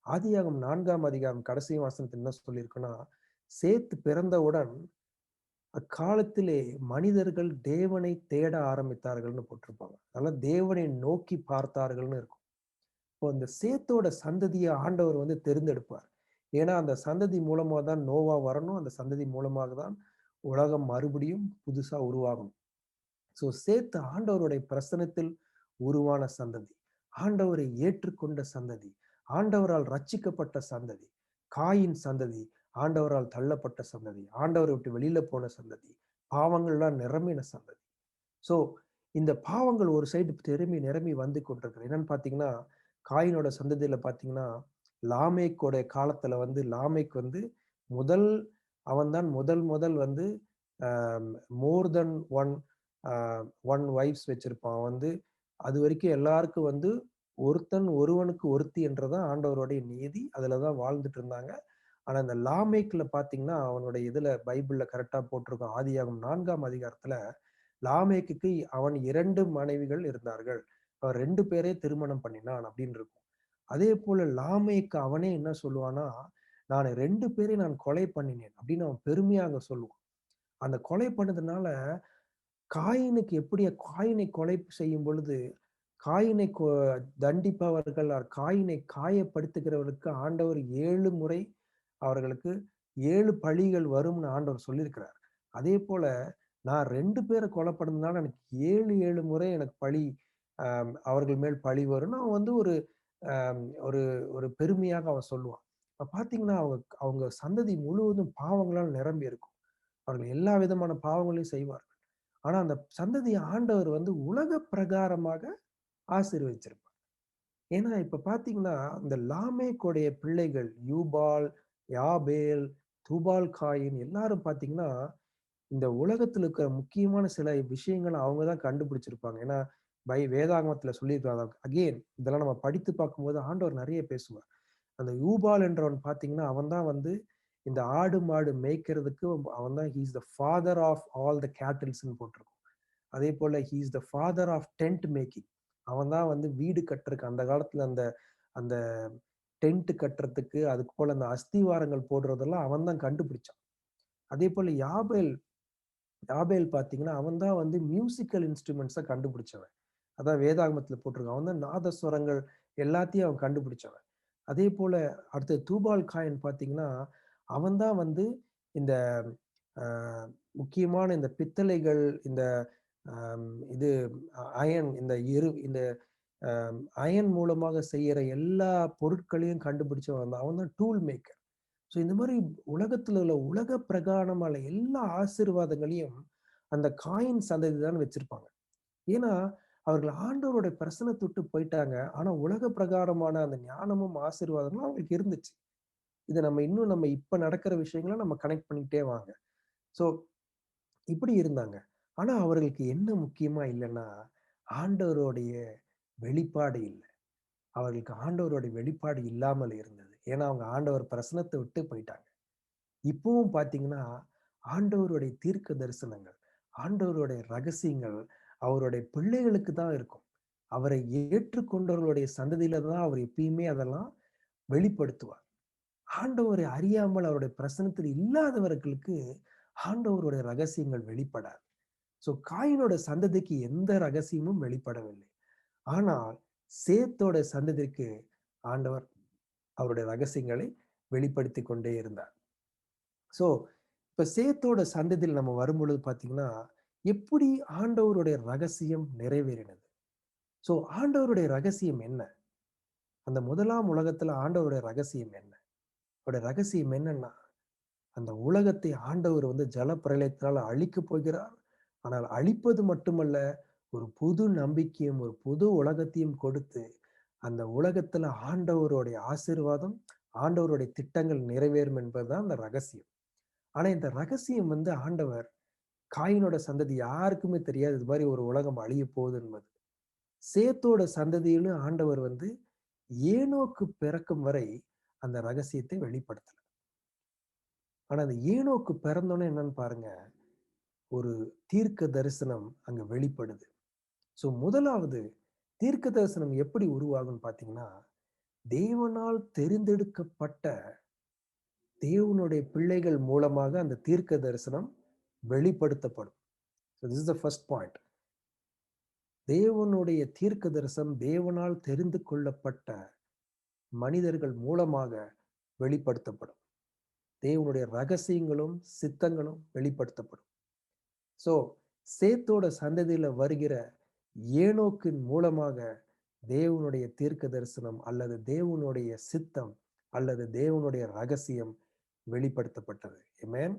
ஆதியாகமம் 4ஆம் அதிகாரம் கடைசி வசனத்தில் என்ன சொல்லியிருக்குன்னா, சேத்து பிறந்தவுடன் அக்காலத்திலே மனிதர்கள் தேவனை தேட ஆரம்பித்தார்கள்னு போட்டிருப்பாங்க. அதனால தேவனை நோக்கி பார்த்தார்கள்னு இருக்கும். இப்போ அந்த சேத்தோட சந்ததியை ஆண்டவர் வந்து தெரிந்தெடுப்பார். ஏன்னா அந்த சந்ததி மூலமா தான் நோவா வரணும். அந்த சந்ததி மூலமாக தான் உலகம் மறுபடியும் புதுசா உருவாகணும். ஸோ சேத்து ஆண்டவருடைய பிரசனத்தில் உருவான சந்ததி, ஆண்டவரை ஏற்றுக்கொண்ட சந்ததி, ஆண்டவரால் ரட்சிக்கப்பட்ட சந்ததி. காயின் சந்ததி ஆண்டவரால் தள்ளப்பட்ட சந்ததி, ஆண்டவரை விட்டு வெளியில போன சந்ததி, பாவங்கள்லாம் நிரம்பின சந்ததி. ஸோ இந்த பாவங்கள் ஒரு சைடு நிரம்பி வந்து கொண்டிருக்கு. என்னன்னு பாத்தீங்கன்னா, காயினோட சந்ததியில பாத்தீங்கன்னா, லாமேக்கோட காலத்துல வந்து லாமேக் வந்து அவன் தான் முதல் வந்து மோர் தென் ஒன் வைஃப்ஸ் வச்சிருப்பான். வந்து அது வரைக்கும் எல்லாருக்கும் வந்து ஒருவனுக்கு ஒருத்தி என்றதான் ஆண்டவருடைய நீதி. அதுலதான் வாழ்ந்துட்டு இருந்தாங்க. ஆனா இந்த லாமேக்ல பாத்தீங்கன்னா, அவனுடைய இதுல பைபிள்ல கரெக்டா போட்டிருக்கும். ஆதியாகமம் 4ஆம் அதிகாரத்துல லாமேக்குக்கு அவன் 2 மனைவிகள் இருந்தார்கள். அவன் 2 பேரே திருமணம் பண்ணினான் அப்படின்னு இருக்கும். அதே போல லாமேக்கு அவனே என்ன சொல்லுவானா, நான் 2 பேரை நான் கொலை பண்ணினேன் அப்படின்னு அவன் பெருமையாக சொல்லுவான். அந்த கொலை பண்ணதுனால காயினுக்கு எப்படி காயினை கொலை செய்யும் பொழுது காயினை தண்டிப்பவர்கள், காயினை காயப்படுத்துகிறவர்களுக்கு ஆண்டவர் 7 முறை அவர்களுக்கு 7 பழிகள் வரும்னு ஆண்டவர் சொல்லியிருக்கிறார். அதே போல நான் 2 பேரை கொலை பண்ணதுனால எனக்கு 7 முறை எனக்கு பழி, அவர்கள் மேல் பழி வரும்னு அவன் வந்து ஒரு ஒரு ஒரு பெருமையாக அவன் சொல்லுவான். இப்ப பாத்தீங்கன்னா, அவங்க சந்ததி முழுவதும் பாவங்களால் நிரம்பி இருக்கும். அவர்கள் எல்லா விதமான பாவங்களையும் செய்வார்கள். ஆனா அந்த சந்ததியை ஆண்டவர் வந்து உலக பிரகாரமாக ஆசீர்வதிச்சிருப்பார். ஏன்னா இப்ப பாத்தீங்கன்னா, இந்த லாமேக்குடைய பிள்ளைகள் யூபால், யாபேல், தூபால் காயின் எல்லாரும் பாத்தீங்கன்னா, இந்த உலகத்துல இருக்கிற முக்கியமான சில விஷயங்களை அவங்கதான் கண்டுபிடிச்சிருப்பாங்க. ஏன்னா வேதாகமத்துல சொல்லியிருக்காங்க. அகெயின் இதெல்லாம் நம்ம படித்து பார்க்கும்போது ஆண்டவர் நிறைய பேசுவார். அந்த யூபால் என்றவன் பாத்தீங்கன்னா, அவன் தான் வந்து இந்த ஆடு மாடு மேய்க்கிறதுக்கு அவன் தான் he's the father of all the கேட்டில்ஸ்ன்னு போட்டிருக்கும். அதே போல he's the father of tent making. அவன் தான் வந்து வீடு கட்டுறதுக்கு அந்த காலத்துல அந்த அந்த டென்ட் கட்டுறதுக்கு, அதுக்கு போல அந்த அஸ்திவாரங்கள் போடுறதெல்லாம் அவன் தான் கண்டுபிடிச்சான். அதே போல யாபேல் பாத்தீங்கன்னா, அவன் தான் வந்து மியூசிக்கல் இன்ஸ்ட்ருமெண்ட்ஸை கண்டுபிடிச்சவன். அதான் வேதாகமத்துல போட்டிருக்கான். அவன் தான் நாதஸ்வரங்கள் எல்லாத்தையும் அவன் கண்டுபிடிச்சவன். அதே போல அடுத்து தூபால் காயின் பாத்தீங்கன்னா, அவன் தான் வந்து இந்த முக்கியமான இந்த பித்தளைகள், இந்த இது அயன், இந்த அயன் மூலமாக செய்யற எல்லா பொருட்களையும் கண்டுபிடிச்சவன் தான். அவன் தான் டூல் மேக்கர். ஸோ இந்த மாதிரி உலகத்துல உள்ள உலக பிரகாரமான எல்லா ஆசீர்வாதங்களையும் அந்த காயின் சந்ததி தான் வச்சிருப்பாங்க. ஏன்னா அவர்கள் ஆண்டவருடைய பிரசனத்தை விட்டு போயிட்டாங்க. ஆனா உலக பிரகாரமான அந்த ஞானமும் ஆசீர்வாதமும் அவங்களுக்கு இருந்துச்சு. இத நம்ம இப்ப நடக்கிற விஷயங்கள நம்ம கனெக்ட் பண்ணிக்கிட்டே வாங்க. ஸோ இப்படி இருந்தாங்க. ஆனா அவர்களுக்கு என்ன முக்கியமா இல்லன்னா, ஆண்டவருடைய வெளிப்பாடு இல்ல. அவர்களுக்கு ஆண்டவருடைய வெளிப்பாடு இல்லாமல் இருந்தது. ஏன்னா அவங்க ஆண்டவர் பிரசனத்த விட்டு போயிட்டாங்க. இப்பவும் பார்த்தீங்கன்னா, ஆண்டவருடைய தீர்க்க தரிசனங்கள், ஆண்டவருடைய ரகசியங்கள் அவருடைய பிள்ளைகளுக்கு தான் இருக்கும். அவரை ஏற்றுக்கொண்டவர்களுடைய சந்ததியில தான் அவர் எப்பயுமே அதெல்லாம் வெளிப்படுத்துவார். ஆண்டவரை அறியாமல் அவருடைய பிரசனத்தில் இல்லாதவர்களுக்கு ஆண்டவருடைய ரகசியங்கள் வெளிப்படாது. ஸோ காயினோட சந்ததிக்கு எந்த ரகசியமும் வெளிப்படவில்லை. ஆனால் சேத்தோட சந்ததிக்கு ஆண்டவர் அவருடைய ரகசியங்களை வெளிப்படுத்திக் கொண்டே இருந்தார். ஸோ இப்ப சேத்தோட சந்ததியில் நம்ம வரும்பொழுது பார்த்தீங்கன்னா, எப்படி ஆண்டவருடைய ரகசியம் நிறைவேறினது? ஸோ ஆண்டவருடைய ரகசியம் என்ன? அந்த முதலாம் உலகத்துல ஆண்டவருடைய ரகசியம் என்ன? அவருடைய ரகசியம் என்னன்னா, அந்த உலகத்தை ஆண்டவர் வந்து ஜலப்பிரளயத்தினால அழிக்கப் போகிறார். ஆனால் அழிப்பது மட்டுமல்ல, ஒரு புது நம்பிக்கையும், ஒரு புது உலகத்தையும் கொடுத்து, அந்த உலகத்துல ஆண்டவருடைய ஆசீர்வாதம், ஆண்டவருடைய திட்டங்கள் நிறைவேறும் என்பதுதான் அந்த ரகசியம். ஆனா இந்த ரகசியம் வந்து ஆண்டவர் காயினோட சந்ததி யாருக்குமே தெரியாது. இது மாரி ஒரு உலகம் அழியப் போகுது என்பது. சேத்தோட சந்ததியிலும் ஆண்டவர் வந்து ஏனோக்கு பிறக்கும் வரை அந்த ரகசியத்தை வெளிப்படுத்தல. ஆனா அந்த ஏனோக்கு பிறந்தோனே என்னன்னு பாருங்க, ஒரு தீர்க்க தரிசனம் அங்க வெளிப்படுது. ஸோ முதலாவது தீர்க்க தரிசனம் எப்படி உருவாகும்னு பார்த்தீங்கன்னா, தேவனால் தெரிந்தெடுக்கப்பட்ட தேவனுடைய பிள்ளைகள் மூலமாக அந்த தீர்க்க தரிசனம் வெளிப்படுத்தப்படும். So this is the first point. தேவனுடைய தீர்க்க தரிசனம் தேவனால் தெரிந்து கொள்ளப்பட்ட மனிதர்கள் மூலமாக வெளிப்படுத்தப்படும். தேவனுடைய ரகசியங்களும் சித்தங்களும் வெளிப்படுத்தப்படும். ஸோ சேத்தோட சந்ததியில வருகிற ஏனோக்கின் மூலமாக தேவனுடைய தீர்க்க தரிசனம் அல்லது தேவனுடைய சித்தம் அல்லது தேவனுடைய ரகசியம் வெளிப்படுத்தப்பட்டது. ஆமென்.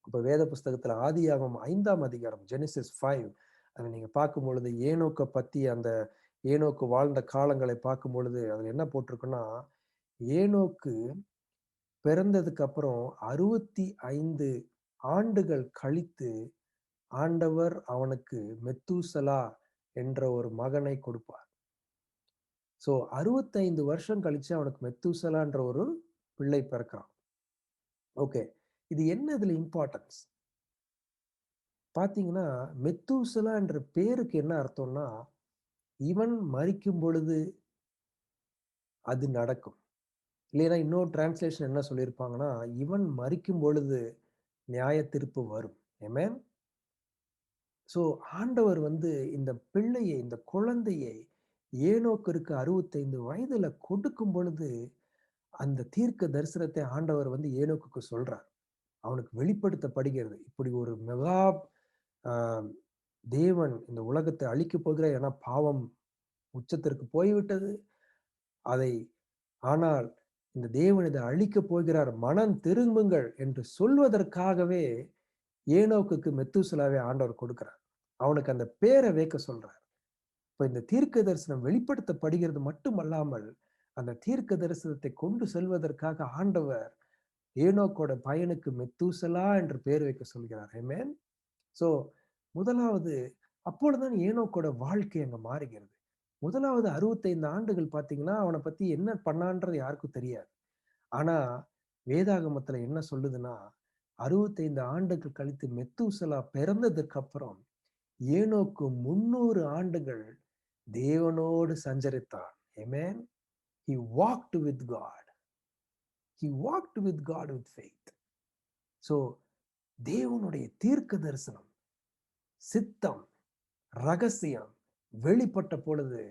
இப்ப வேத புஸ்தகத்துல ஆதியாகமம் 5ஆம் அதிகாரம் ஜெனிசிஸ் 5 அதை நீங்க பார்க்கும் பொழுது ஏனோக்க பத்தி அந்த ஏனோக்கு வாழ்ந்த காலங்களை பார்க்கும் பொழுது அதுல என்ன போட்டிருக்குன்னா, ஏனோக்கு பிறந்ததுக்கு அப்புறம் 65 ஆண்டுகள் கழித்து ஆண்டவர் அவனுக்கு மெத்தூசலா என்ற ஒரு மகனை கொடுப்பார். ஸோ 65 வருஷம் கழிச்சு அவனுக்கு மெத்தூசலான்ற ஒரு பிள்ளை பிறக்கிறான். ஓகே. இது என்ன இதுல இம்பார்ட்டன்ஸ்? பார்த்தீங்கன்னா, மெத்தூசலா என்ற பேருக்கு என்ன அர்த்தம்னா, இவன் மரிக்கும் பொழுது அது நடக்கும். இல்லைன்னா இன்னொரு டிரான்ஸ்லேஷன் என்ன சொல்லியிருப்பாங்கன்னா, இவன் மரிக்கும் பொழுது நியாய தீர்ப்பு வரும். ஆமென். ஸோ ஆண்டவர் வந்து இந்த பிள்ளையை, இந்த குழந்தையை ஏனோக்கிற்கு 65 வயதுல கொடுக்கும் பொழுது, அந்த தீர்க்க தரிசனத்தை ஆண்டவர் வந்து ஏனோக்குக்கு சொல்றார். அவனுக்கு வெளிப்படுத்தப்படுகிறது. இப்படி ஒரு மெகா அ தேவன் இந்த உலகத்தை அழிக்கப் போகிறார். ஏன்னா பாவம் உச்சத்திற்கு போய்விட்டது. அதை ஆனால் இந்த தேவன் இதை அழிக்கப் போகிறார். மனம் திரும்புங்கள் என்று சொல்வதற்காகவே ஏனோக்குக்கு மெத்தூசலாவை ஆண்டவர் கொடுக்கிறார். அவனுக்கு அந்த பேரை வைக்க சொல்றார். இப்ப இந்த தீர்க்க தரிசனம் வெளிப்படுத்தப்படுகிறது மட்டுமல்லாமல், அந்த தீர்க்க தரிசனத்தை கொண்டு செல்வதற்காக ஆண்டவர் ஏனோக்கோட பையனுக்கு மெத்தூசலா என்று பெயர் வைக்க சொல்கிறார். ஆமென். சோ முதலாவது அப்பொழுதுதான் ஏனோக்கோட வாழ்க்கை அங்க மாறுகிறது. முதலாவது 65 ஆண்டுகள் பார்த்தீங்கன்னா, அவன பத்தி என்ன பண்ணான்றது யாருக்கும் தெரியாது. ஆனா வேதாகமத்துல என்ன சொல்லுதுன்னா, 65 ஆண்டுகள் கழித்து மெத்தூசலா பிறந்ததுக்கு அப்புறம் ஏனோக்கு 300 ஆண்டுகள் தேவனோடு சஞ்சரித்தான். ஆமென். He walked with God. He walked with God with faith. So தேவனுடைய தீர்க்க தரிசனம், சித்தம், ரகசியம் வெளிப்பட்ட பொழுது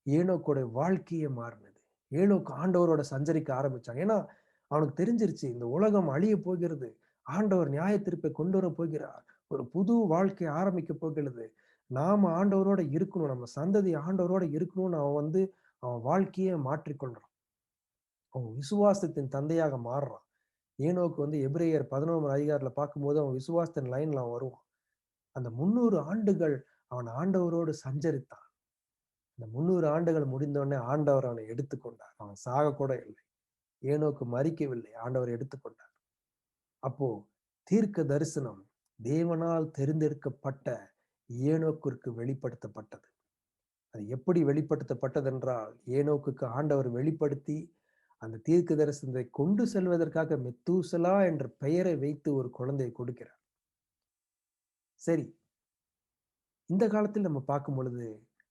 ஏனோக்கோட வாழ்க்கையே மாறினது. ஏனோக்கு ஆண்டவரோட சஞ்சரிக்க ஆரம்பிச்சான். ஏன்னா அவனுக்கு தெரிஞ்சிருச்சு இந்த உலகம் அழிய போகிறது. ஆண்டவர் நியாய தீர்ப்பை கொண்டு வர போகிறார். ஒரு புது வாழ்க்கை ஆரம்பிக்க போகிறது. நாம ஆண்டவரோட இருக்கணும். நம்ம சந்ததி ஆண்டவரோட இருக்கணும்னு அவன் வந்து அவன் வாழ்க்கையே மாற்றிக்கொள்றான். அவன் விசுவாசத்தின் தந்தையாக மாறுறான். ஏனோக்கு வந்து எபிரேயர் 11 அதிகாரத்துல பார்க்கும்போது அவன் விசுவாசத்தின் லைன்ல அவன் வருவான். அந்த 300 ஆண்டுகள் அவன் ஆண்டவரோடு சஞ்சரித்தான். இந்த 300 ஆண்டுகள் முடிந்தோடனே ஆண்டவர் அவனை எடுத்துக்கொண்டார். அவன் சாக கூட இல்லை. ஏனோக்கு மரிக்கவில்லை. ஆண்டவர் எடுத்துக்கொண்டார். அப்போ தீர்க்க தரிசனம் தேவனால் தெரிந்தெடுக்கப்பட்ட ஏனோக்கிற்கு வெளிப்படுத்தப்பட்டது. அது எப்படி வெளிப்படுத்தப்பட்டது என்றால், ஏனோக்குக்கு ஆண்டவர் வெளிப்படுத்தி அந்த தீர்க்க தரிசனத்தை கொண்டு செல்வதற்காக மெத்தூசலா என்ற பெயரை வைத்து ஒரு குழந்தையை கொடுக்கிறார். சரி, இந்த காலத்தில் நம்ம பார்க்கும் பொழுது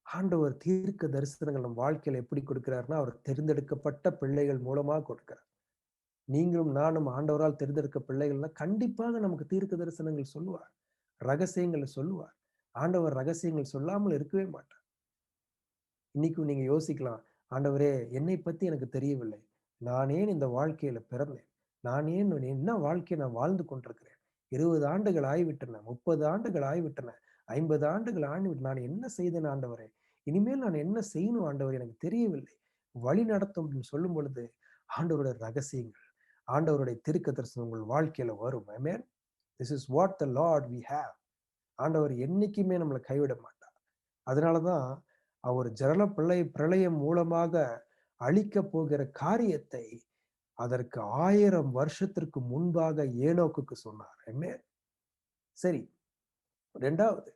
ஆண்டவர் தீர்க்க தரிசனங்கள் நம் வாழ்க்கையில எப்படி கொடுக்கிறார்னா, அவர் தெரிந்தெடுக்கப்பட்ட பிள்ளைகள் மூலமா கொடுக்கிறார். நீங்களும் நானும் ஆண்டவரால் தெரிந்தெடுக்க பிள்ளைகள்னா கண்டிப்பாக நமக்கு தீர்க்க தரிசனங்கள் சொல்லுவார், ரகசியங்களை சொல்லுவார். ஆண்டவர் ரகசியங்கள் சொல்லாமல் இருக்கவே மாட்டார். இன்னைக்கும் நீங்க யோசிக்கலாம், ஆண்டவரே என்னை பத்தி எனக்கு தெரியவில்லை. நான் ஏன் இந்த வாழ்க்கையில பிறந்தேன்? நான் ஏன் என்ன வாழ்க்கையை நான் வாழ்ந்து கொண்டிருக்கிறேன்? 20 ஆண்டுகள் ஆகிவிட்டன, 30 ஆண்டுகள் ஆகிவிட்டன, 50 ஆண்டுகள் ஆகிவிட்டன. நான் என்ன செய்தேன் ஆண்டவரே? இனிமேல் நான் என்ன செய்யணும் ஆண்டவரே? எனக்கு தெரியவில்லை. வழி நடத்தும் அப்படின்னு சொல்லும் பொழுது ஆண்டவருடைய ரகசியங்கள், ஆண்டவருடைய தீர்க்க தரிசனம் உங்கள் வாழ்க்கையில வரும். Amen. This is what the Lord we have. ஆண்டவர் என்னைக்குமே நம்மளை கைவிட மாட்டார். அதனாலதான் அவர் பிரளயம் மூலமாக அழிக்க போகிற காரியத்தை அதற்கு 1000 வருஷத்திற்கு முன்பாக ஏனோக்குக்கு சொன்னார். சரி, 2வது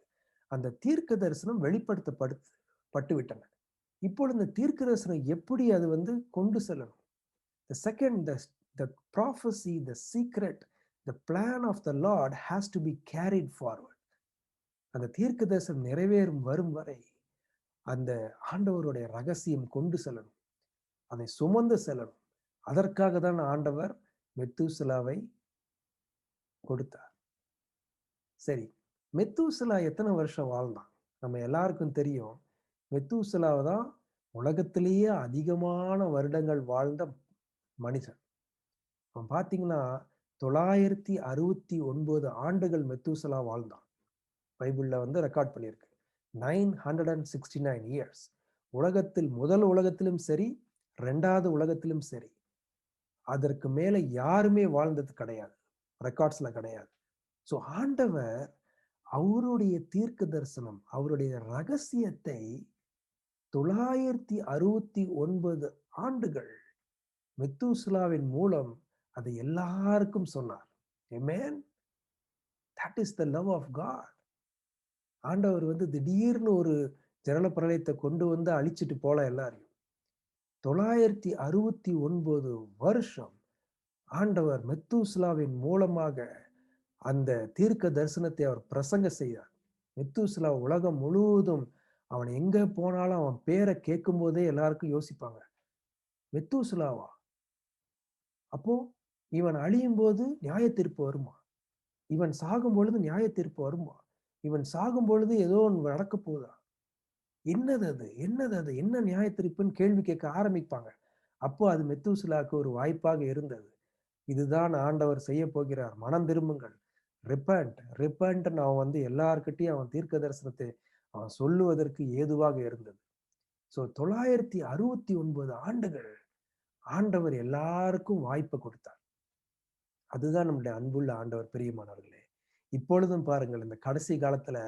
அந்த தீர்க்க தரிசனம் வெளிப்படுத்தப்பட்டு விட்டன. இப்பொழுது இந்த தீர்க்க தரிசனம் எப்படி அது கொண்டு செல்லணும்? The second, the prophecy, the secret, the plan of the Lord has to be carried forward. அந்த தீர்க்க தரிசனம் நிறைவேறும் வரும் வரை அந்த ஆண்டவருடைய ரகசியம் கொண்டு செல்லணும், அதை சுமந்து செல்லணும். அதற்காக தான் ஆண்டவர் மெத்தூசலாவை கொடுத்தார். சரி, மெத்தூசலா எத்தனை வருஷம் வாழ்ந்தான்? நம்ம எல்லாருக்கும் தெரியும், மெத்தூசலாவை தான் உலகத்திலேயே அதிகமான வருடங்கள் வாழ்ந்த மனிதன். அவன் பார்த்தீங்கன்னா 969 ஆண்டுகள் மெத்தூசலா வாழ்ந்தான். பைபிள்ல ரெக்கார்ட் பண்ணியிருக்கு. 969 இயர்ஸ். முதல் உலகத்திலும் சரி, 2வது உலகத்திலும் சரி, அதற்கு மேல யாருமே வாழ்ந்தது கிடையாது, ரெக்கார்ட்ஸ்ல கிடையாது. ஸோ ஆண்டவர் அவருடைய தீர்க்க தரிசனம், அவருடைய ரகசியத்தை 969 ஆண்டுகள் மெத்தூசலாவின் மூலம் அதை எல்லாருக்கும் சொன்னார். Amen. That is the love of God. ஆண்டவர் திடீர்னு ஒரு ஜல பிரளயத்தை கொண்டு அழிச்சிட்டு போல எல்லாரையும். 969 வருஷம் ஆண்டவர் மெத்தூசலாவின் மூலமாக அந்த தீர்க்க தரிசனத்தை அவர் பிரசங்க செய்தார். மெத்தூசலா உலகம் முழுவதும் அவன் எங்க போனாலும் அவன் பேரை கேட்கும் போதே எல்லாருக்கும் யோசிப்பாங்க, மெத்தூசலாவா? அப்போ இவன் அழியும் போது நியாய தீர்ப்பு வருமா? இவன் சாகும் பொழுது நியாய தீர்ப்பு வருமா? இவன் சாகும் பொழுது ஏதோ ஒன்று நடக்க போதா? என்னது அது? என்ன நியாய தீர்ப்புன்னு கேள்வி கேட்க ஆரம்பிப்பாங்க. அப்போ அது மெத்தூசலாவுக்கு ஒரு வாய்ப்பாக இருந்தது. இதுதான் ஆண்டவர் செய்ய போகிறார், மனம் திரும்புங்கள், ரிப்பண்ட் அவன் எல்லார்கிட்டையும் அவன் தீர்க்க தரிசனத்தை அவன் சொல்லுவதற்கு ஏதுவாக இருந்தது. ஸோ 969 ஆண்டுகள் ஆண்டவர் எல்லாருக்கும் வாய்ப்பை கொடுத்தார். அதுதான் நம்முடைய அன்புள்ள ஆண்டவர். பிரியமானவர்களே, இப்பொழுதும் பாருங்கள், இந்த கடைசி காலத்துல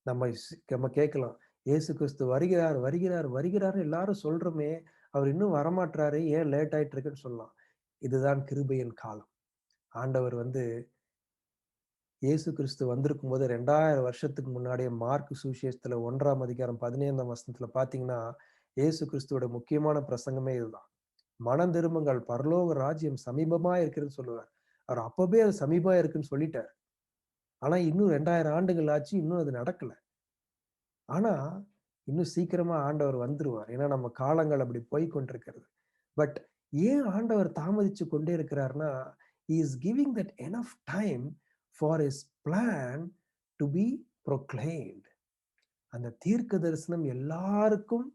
நம்ம கேட்கலாம், இயேசு கிறிஸ்து வருகிறார் வருகிறார் வருகிறார் எல்லாரும் சொல்றோமே, அவர் இன்னும் வரமாட்டாரு, ஏன் லேட் ஆயிட்டு இருக்குன்னு சொல்லலாம். இதுதான் கிருபையின் காலம். ஆண்டவர் இயேசு கிறிஸ்து வந்திருக்கும் போது 2000 வருஷத்துக்கு முன்னாடியே மார்க் சுவிசேஷத்துல 1ஆம் அதிகாரம் 15ஆம் வசனத்துல பாத்தீங்கன்னா, இயேசு கிறிஸ்துவோட முக்கியமான பிரசங்கமே இதுதான். மனம் திரும்புங்கள், பரலோக ராஜ்யம் சமீபமா இருக்குன்னு சொல்லுவார். அவர் அப்பவே அது சமீபமா இருக்குன்னு சொல்லிட்டார். ஆனா இன்னும் 2000 ஆண்டுகள் ஆச்சு, இன்னும் அது நடக்கல. ஆனா இன்னும் சீக்கிரமா ஆண்டவர் வந்துருவார். ஏன்னா நம்ம காலங்கள் அப்படி போய் கொண்டிருக்கிறது. பட் ஏன் ஆண்டவர் தாமதிச்சு கொண்டே இருக்கிறார்னா, he is giving that enough time for his plan to be proclaimed. அந்த தீர்க்க தரிசனம் எல்லாருக்கும்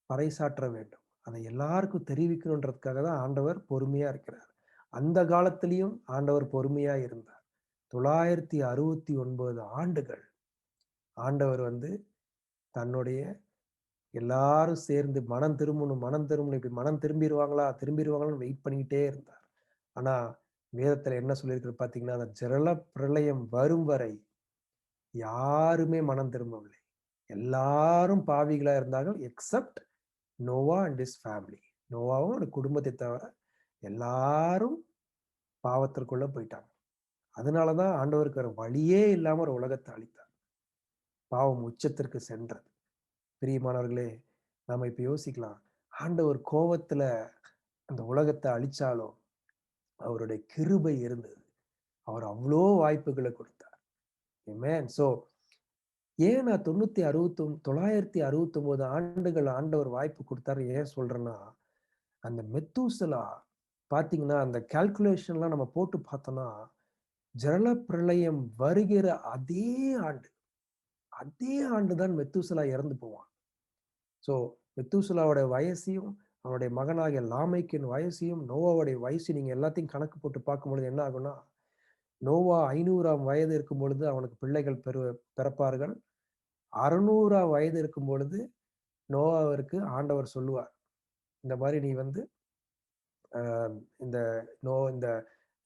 பறைசாற்ற வேண்டும், அதை எல்லாருக்கும் தெரிவிக்கணுன்றதுக்காக தான் ஆண்டவர் பொறுமையா இருக்கிறார். அந்த காலத்திலையும் ஆண்டவர் பொறுமையா இருந்தார். 969 ஆண்டுகள் ஆண்டவர் தன்னுடைய எல்லாரும் சேர்ந்து மனம் திரும்பணும் இப்படி மனம் திரும்பிடுவாங்களான்னு வெயிட் பண்ணிக்கிட்டே இருந்தார். ஆனா வேதத்துல என்ன சொல்லியிருக்கு பாத்தீங்கன்னா, அந்த ஜல பிரளயம் வரும் வரை யாருமே மனம் திரும்பவில்லை. எல்லாரும் பாவிகளா இருந்தார்கள் except Noah and his family. நோவாவும் அந்த குடும்பத்தை தவிர எல்லாரும் பாவத்திற்குள்ள போயிட்டாங்க. அதனாலதான் ஆண்டவருக்கு வேற வழியே இல்லாம ஒரு உலகத்தை அழித்தார். பாவம் உச்சத்திற்கு சென்றது. பிரியமானவர்களே, நாம இப்ப யோசிக்கலாம். ஆண்டவர் கோவத்துல அந்த உலகத்தை அழிச்சாலும் அவருடைய கிருபை இருந்தது. அவர் அவ்வளோ வாய்ப்புகளை கொடுத்தார். ஆமென். சோ ஏன் நான் 969 ஆண்டுகள் ஆண்டவர் வாய்ப்பு கொடுத்தாரு ஏன் சொல்றேன்னா, அந்த மெத்தூசலா பாத்தீங்கன்னா, அந்த கால்குலேஷன்லாம் நம்ம போட்டு பார்த்தோம்னா, ஜலப்பிரளயம் வருகிற அதே ஆண்டு, அதே ஆண்டு தான் மெத்தூசலா இறந்து போவான். சோ மெத்தூசலாவோட வயசையும், அவனுடைய மகனாகிய லாமேக்கின் வயசையும், நோவாவுடைய வயசு நீங்க எல்லாத்தையும் கணக்கு போட்டு பார்க்கும்பொழுது என்ன ஆகும்னா, நோவா 500ஆம் வயது இருக்கும் பொழுது அவனுக்கு பிள்ளைகள் பிறப்பார்கள். 600ஆம் வயது இருக்கும் பொழுது நோவாவிற்கு ஆண்டவர் சொல்லுவார். இந்த மாரி நீ வந்து அ இந்த இந்த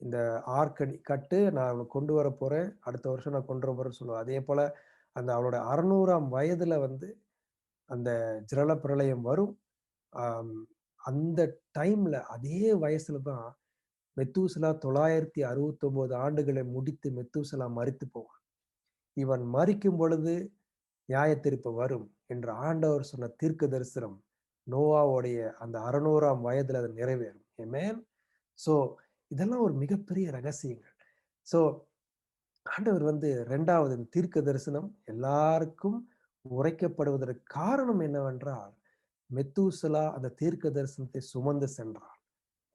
இந்த ஆர்க்க நீ கட்டு, நான் உனக்கு கொண்டு வரப்போறேன். அடுத்த வருஷம் நான் கொண்டு வரப்போறேன்னு சொல்லுவார். அதேபோல அந்த அவளோட 600ஆம் வயதுல வந்து அந்த ஜல பிரளயம் வரும். ஆம், அந்த டைம்ல அதே வயசுல தான் மெத்தூசலா 969 ஆண்டுகளை முடித்து மெத்தூசலா மரித்து போவான். இவன் மரிக்கும் பொழுது நியாயத்தீர்ப்பு வரும் என்று ஆண்டவர் சொன்ன தீர்க்க தரிசனம் நோவாவுடைய அந்த 600ஆம் வயதுல அது நிறைவேறும். ஆமென். சோ இதெல்லாம் ஒரு மிகப்பெரிய ரகசியங்கள். சோ ஆண்டவர் வந்து 2வது தீர்க்க தரிசனம் எல்லாருக்கும் உரைக்கப்படுவதற்கு காரணம் என்னவென்றால், மெத்தூசலா அந்த தீர்க்க தரிசனத்தை சுமந்து சென்றான்.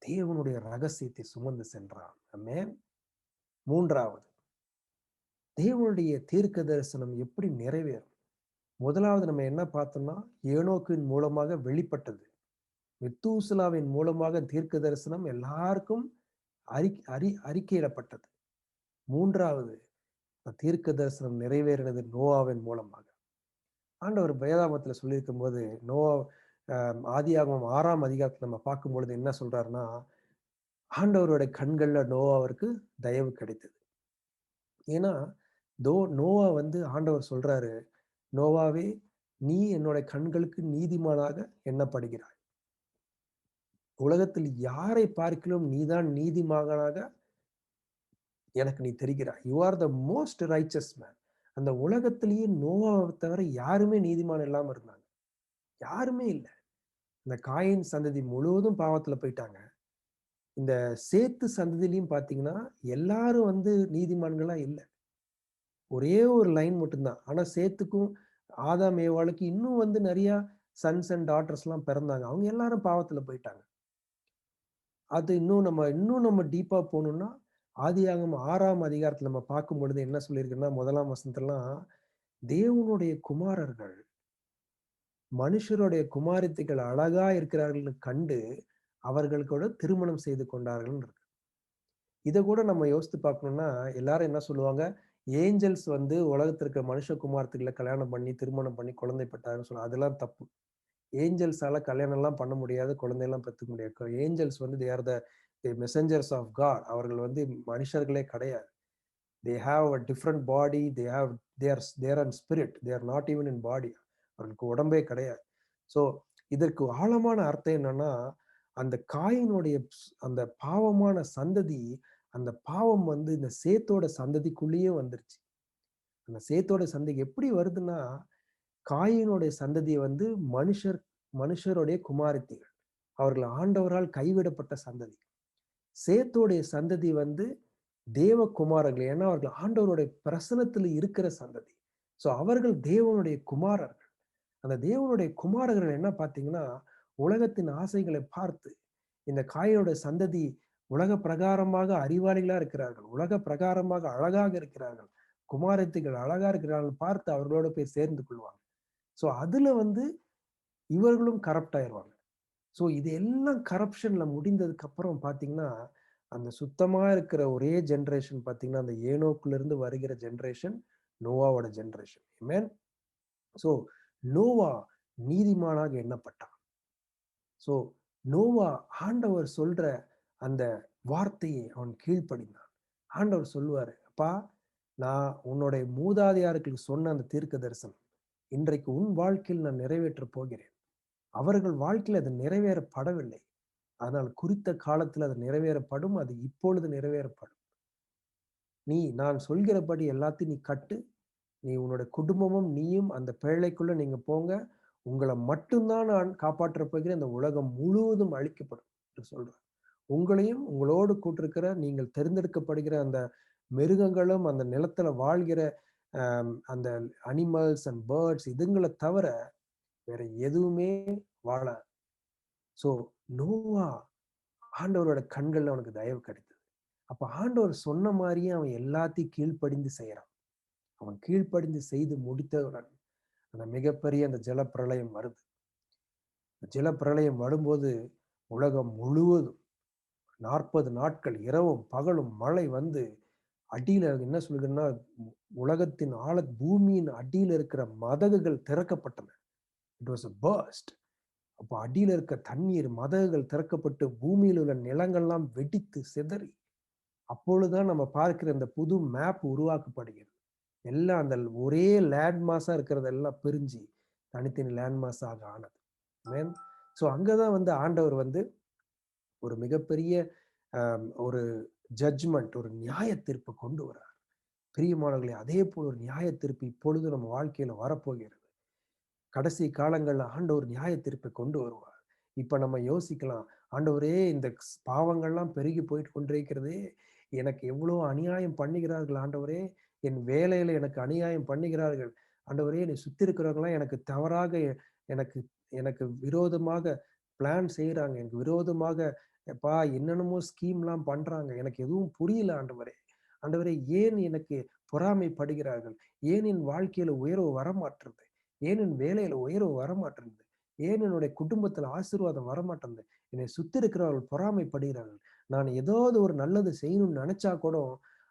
தேவனுடைய ரகசியத்தை சுமந்து சென்றான். ஆமென். 3வது தேவனுடைய தீர்க்க தரிசனம் எப்படி நிறைவேறும்? முதலாவது நம்ம என்ன பார்த்தோம்னா, ஏனோக்கின் மூலமாக வெளிப்பட்டது. மெத்தூசலாவின் மூலமாக தீர்க்க தரிசனம் எல்லாருக்கும் அறிக்கையிடப்பட்டது. 3வது தீர்க்க தரிசனம் நிறைவேறினது நோவாவின் மூலமாக. ஆண்டவர் வேதாகமத்துல சொல்லியிருக்கும் போது நோவா ஆதியாகமம் 6ஆம் அதிகாரத்துல நம்ம பார்க்கும் பொழுது என்ன சொல்றாருன்னா, ஆண்டவருடைய கண்கள்ல நோவாவிற்கு தயவு கிடைத்தது. ஏன்னா நோவா வந்து ஆண்டவர் சொல்றாரு, நோவாவே நீ என்னுடைய கண்களுக்கு நீதிமானாக எண்ணப்படுகிறாய். உலகத்தில் யாரை பார்க்கிலும் நீதான் நீதிமகனாக எனக்கு நீ தெரிகிறாய். You are the most riches man. அந்த உலகத்திலேயே நோவாவை தவிர யாருமே நீதிமான் இல்லாம இருந்தாங்க. யாருமே இல்ல. இந்த காயின் சந்ததி முழுவதும் பாவத்துல போயிட்டாங்க. இந்த சேத்து சந்ததியிலயும் பாத்தீங்கன்னா, எல்லாரும் வந்து நீதிமான்களா இல்ல. ஒரே ஒரு லைன் மட்டும்தான். ஆனா சேத்துக்கும், ஆதாம் ஏவாளுக்கு இன்னும் வந்து நிறைய சன்ஸ் அண்ட் டாட்டர்ஸ்லாம் பிறந்தாங்க. அவங்க எல்லாரும் பாவத்துல போயிட்டாங்க. அது இன்னும் நம்ம டீப்பா போணும்னா, ஆதியாகமம் 6ஆம் அதிகாரத்துல நம்ம பார்க்கும் பொழுது என்ன சொல்லியிருக்குன்னா, 1ஆம் வசனத்துலலாம், தேவனுடைய குமாரர்கள், மனுஷருடைய குமாரத்திகள் அழகா இருக்கிறார்கள்ன்னு கண்டு, அவர்களுக்கூட திருமணம் செய்து கொண்டார்கள்ன்னு இருக்கு. இத கூட நம்ம யோசித்து பார்க்கணும்னா, எல்லாரும் என்ன சொல்லுவாங்க, ஏஞ்சல்ஸ் வந்து உலகத்துல இருக்க மனுஷகுமாரத்திகள கல்யாணம் பண்ணி, திருமணம் பண்ணி குழந்தை பெற்றாங்கன்னு சொல்லுவாங்க. அதெல்லாம் தப்பு. ஏஞ்சல்ஸால கல்யாணம்லாம் பண்ண முடியாது. குழந்தையெல்லாம் பெத்துக்க முடியாது. ஏஞ்சல்ஸ் வந்து they are the messengers of God. அவர்கள் வந்து மனுஷர்களே கிடையாது. They have a different body. They are in spirit. They are not even in body. அவர்களுக்கு உடம்பே கிடையாது. ஸோ இதற்கு ஆழமான அர்த்தம் என்னன்னா, அந்த காயினுடைய அந்த பாவமான சந்ததி, அந்த பாவம் வந்து இந்த சேத்தோட சந்ததிக்குள்ளேயே வந்துருச்சு. அந்த சேத்தோட சந்ததி எப்படி வருதுன்னா, காயினுடைய சந்ததியை வந்து மனுஷருடைய குமாரத்திகள். அவர்கள் ஆண்டவரால் கைவிடப்பட்ட சந்ததி. சேத்தோடைய சந்ததி வந்து தேவகுமாரர்கள். ஏன்னா அவர்கள் ஆண்டவருடைய பிரசனத்தில் இருக்கிற சந்ததி. சோ அவர்கள் தேவனுடைய குமாரர்கள். அந்த தேவனுடைய குமாரர்கள் என்ன பார்த்தீங்கன்னா, உலகத்தின் ஆசைகளை பார்த்து இந்த காயினோட சந்ததி உலக பிரகாரமாக அறிவாளிகளா இருக்கிறார்கள். உலக பிரகாரமாக அழகாக இருக்கிறார்கள். குமாரத்திகள் அழகா இருக்கிறார்கள் பார்த்து அவர்களோட போய் சேர்ந்து கொள்வாங்க. சோ அதுல வந்து இவர்களும் கரப்ட் ஆயிருவாங்க. சோ இது எல்லாம் கரப்ஷன்ல முடிந்ததுக்கு அப்புறம் பாத்தீங்கன்னா, அந்த சுத்தமா இருக்கிற ஒரே ஜெனரேஷன் பாத்தீங்கன்னா, அந்த ஏனோக்குல இருந்து வருகிற ஜெனரேஷன் நோவாவோட ஜெனரேஷன். ஆமென். சோ நோவா நீதிமானாக எண்ணப்பட்டான். சோ நோவா ஆண்டவர் சொல்ற அந்த வார்த்தையை அவன் கீழ்ப்படிந்தான். ஆண்டவர் சொல்லுவாரு, அப்பா நான் உன்னுடைய மூதாதையாருக்கு சொன்ன அந்த தீர்க்க தரிசனம் இன்றைக்கு உன் வாழ்க்கையில் நான் நிறைவேற்றப் போகிறேன். அவர்கள் வாழ்க்கையில் அது நிறைவேறப்படவில்லை. ஆனால் குறித்த காலத்தில் அது நிறைவேறப்படும். அது இப்பொழுது நிறைவேறப்படும். நான் சொல்கிறபடி எல்லாத்தையும் நீ கட்டு. நீ உன்னோட குடும்பமும் நீயும் அந்த பேழைக்குள்ள நீங்க போங்க. உங்கள மட்டும் தான் நான் காப்பாற்றப் போகிறேன். இந்த உலகம் முழுவதும் அழிக்கப்படும் என்று சொல்றார். உங்களையும் உங்களோடு கூட்டிருக்கிற நீங்கள் தெரிந்தெடுக்கப்படுகிற அந்த மிருகங்களும், அந்த நிலத்துல வாழ்கிற அந்த அனிமல்ஸ் அண்ட் பேர்ட்ஸ் இதுங்கள தவிர வேற எதுவுமே வாழாது. ஸோ நோவா ஆண்டவரோட கண்கள்ல அவனுக்கு தயவு கிடைத்தது. அப்ப ஆண்டவர் சொன்ன மாரியே அவன் எல்லாத்தையும் கீழ்ப்படிந்து செய்யறான். அவன் கீழ்ப்படிந்து செய்து முடித்தவுடன் அந்த மிகப்பெரிய அந்த ஜலப்பிரளயம் வருது. ஜலப்பிரளயம் வரும்போது உலகம் முழுவதும் 40 நாட்கள் இரவும் பகலும் மழை வந்து அடியில என்ன சொல்லுதுன்னா, உலகத்தின் பூமியின் அடியில இருக்கிற மதகுகள் திறக்கப்பட்டன. It was a burst. அப்போ அடியில இருக்க தண்ணீர் மதகுகள் திறக்கப்பட்டு பூமியில் உள்ள நிலங்கள்லாம் வெடித்து சிதறி அப்பொழுதுதான் நம்ம பார்க்கிற இந்த புது மேப் உருவாக்கப்படுகிறது. எல்லாம் அந்த ஒரே லேண்ட் மாஸா இருக்கிறதெல்லாம் பிரிஞ்சு தனித்தனி லேண்ட் மாஸாக ஆனது. ஸோ அங்கதான் வந்து ஆண்டவர் வந்து ஒரு மிகப்பெரிய ஒரு ஜட்ஜ்மெண்ட், ஒரு நியாய தீர்ப்பை கொண்டு வரார். பிரியமானவர்களே, அதே போல் ஒரு நியாய தீர்ப்பு இப்பொழுது நம்ம வாழ்க்கையில வரப்போகிறது. கடைசி காலங்கள்ல ஆண்டவர் நியாய தீர்ப்பை கொண்டு வருவார். இப்ப நம்ம யோசிக்கலாம், ஆண்டவரே இந்த பாவங்கள்லாம் பெருகி போயிட்டு கொண்டிருக்கிறதே, எனக்கு எவ்வளவு அநியாயம் பண்ணுகிறார்கள் ஆண்டவரே, என் வேலையில எனக்கு அநியாயம் பண்ணுகிறார்கள் ஆண்டவரே, என்னை சுத்தி இருக்கிறவங்களாம் எனக்கு தவறாக எனக்கு எனக்கு விரோதமாக பிளான் செய்யறாங்க, எனக்கு விரோதமாக என்னென்னமோ ஸ்கீம்லாம் பண்றாங்க, எனக்கு எதுவும் புரியல ஆண்டவரே. ஆண்டவரே, ஏன் எனக்கு பொறாமைப்படுகிறார்கள்? ஏன் என் வாழ்க்கையில உயர்வு வரமாட்டுறது? ஏன் என் வேலையில உயர்வு வரமாட்டேங்குது? ஏன் என்னுடைய குடும்பத்துல ஆசீர்வாதம் வரமாட்டேங்குது? என்னை சுத்தி இருக்கிறவர்கள் பொறாமைப்படுகிறார்கள். நான் ஏதாவது ஒரு நல்லது செய்யணும்னு நினைச்சா கூட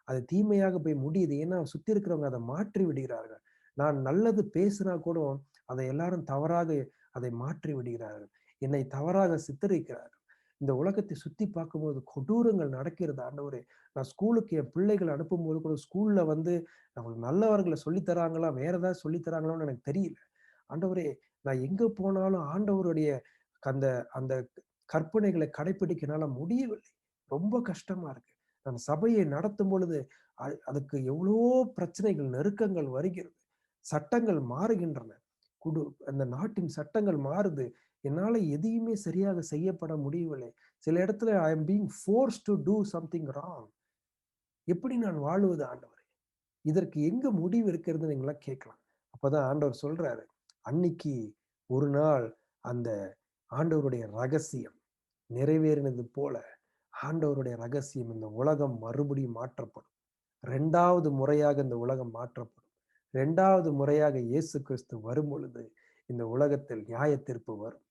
அது தீமையாக போய் முடியுது. ஏன்னா சுத்தி இருக்கிறவங்க அதை மாற்றி விடுகிறார்கள். நான் நல்லது பேசினா கூட அதை எல்லாரும் தவறாக அதை மாற்றி விடுகிறார்கள். என்னை தவறாக சித்தரிக்கிறார்கள். இந்த உலகத்தை சுத்தி பார்க்கும்போது கொடூரங்கள் நடக்கிறது ஆண்டவரே. நான் ஸ்கூலுக்கு என் பிள்ளைகளை அனுப்பும்போது கூட ஸ்கூல்ல வந்து நம்மளுக்கு நல்லவர்களை சொல்லித் தராங்களா, வேற ஏதாவது சொல்லித் தராங்களான்னு எனக்கு தெரியல. ஆண்டவரே, நான் எங்க போனாலும் ஆண்டவருடைய அந்த அந்த கற்பனைகளை கடைபிடிக்க என்னால முடியவில்லை. ரொம்ப கஷ்டமா இருக்கு. நான் சபையை நடத்தும் பொழுது அதுக்கு எவ்வளவோ பிரச்சனைகள், நெருக்கங்கள் வருகிறது. சட்டங்கள் மாறுகின்றன. அந்த நாட்டின் சட்டங்கள் மாறுது. என்னால எதையுமே சரியாக செய்யப்பட முடியவில்லை. சில இடத்துல I am being forced to do something wrong. எப்படி நான் வாழுவது ஆண்டவரே? இதற்கு எங்க முடிவு இருக்கிறதுன்னு நீங்களாம் கேட்கலாம். அப்பதான் ஆண்டவர் சொல்றாரு, அன்னைக்கு ஒரு நாள் அந்த ஆண்டவருடைய ரகசியம் நிறைவேறினது போல ஆண்டவருடைய ரகசியம் இந்த உலகம் மறுபடியும் மாற்றப்படும். 2வது முறையாக இந்த உலகம் மாற்றப்படும். 2வது முறையாக இயேசு கிறிஸ்து வரும் பொழுது இந்த உலகத்தில் நியாய தீர்ப்பு வரும்.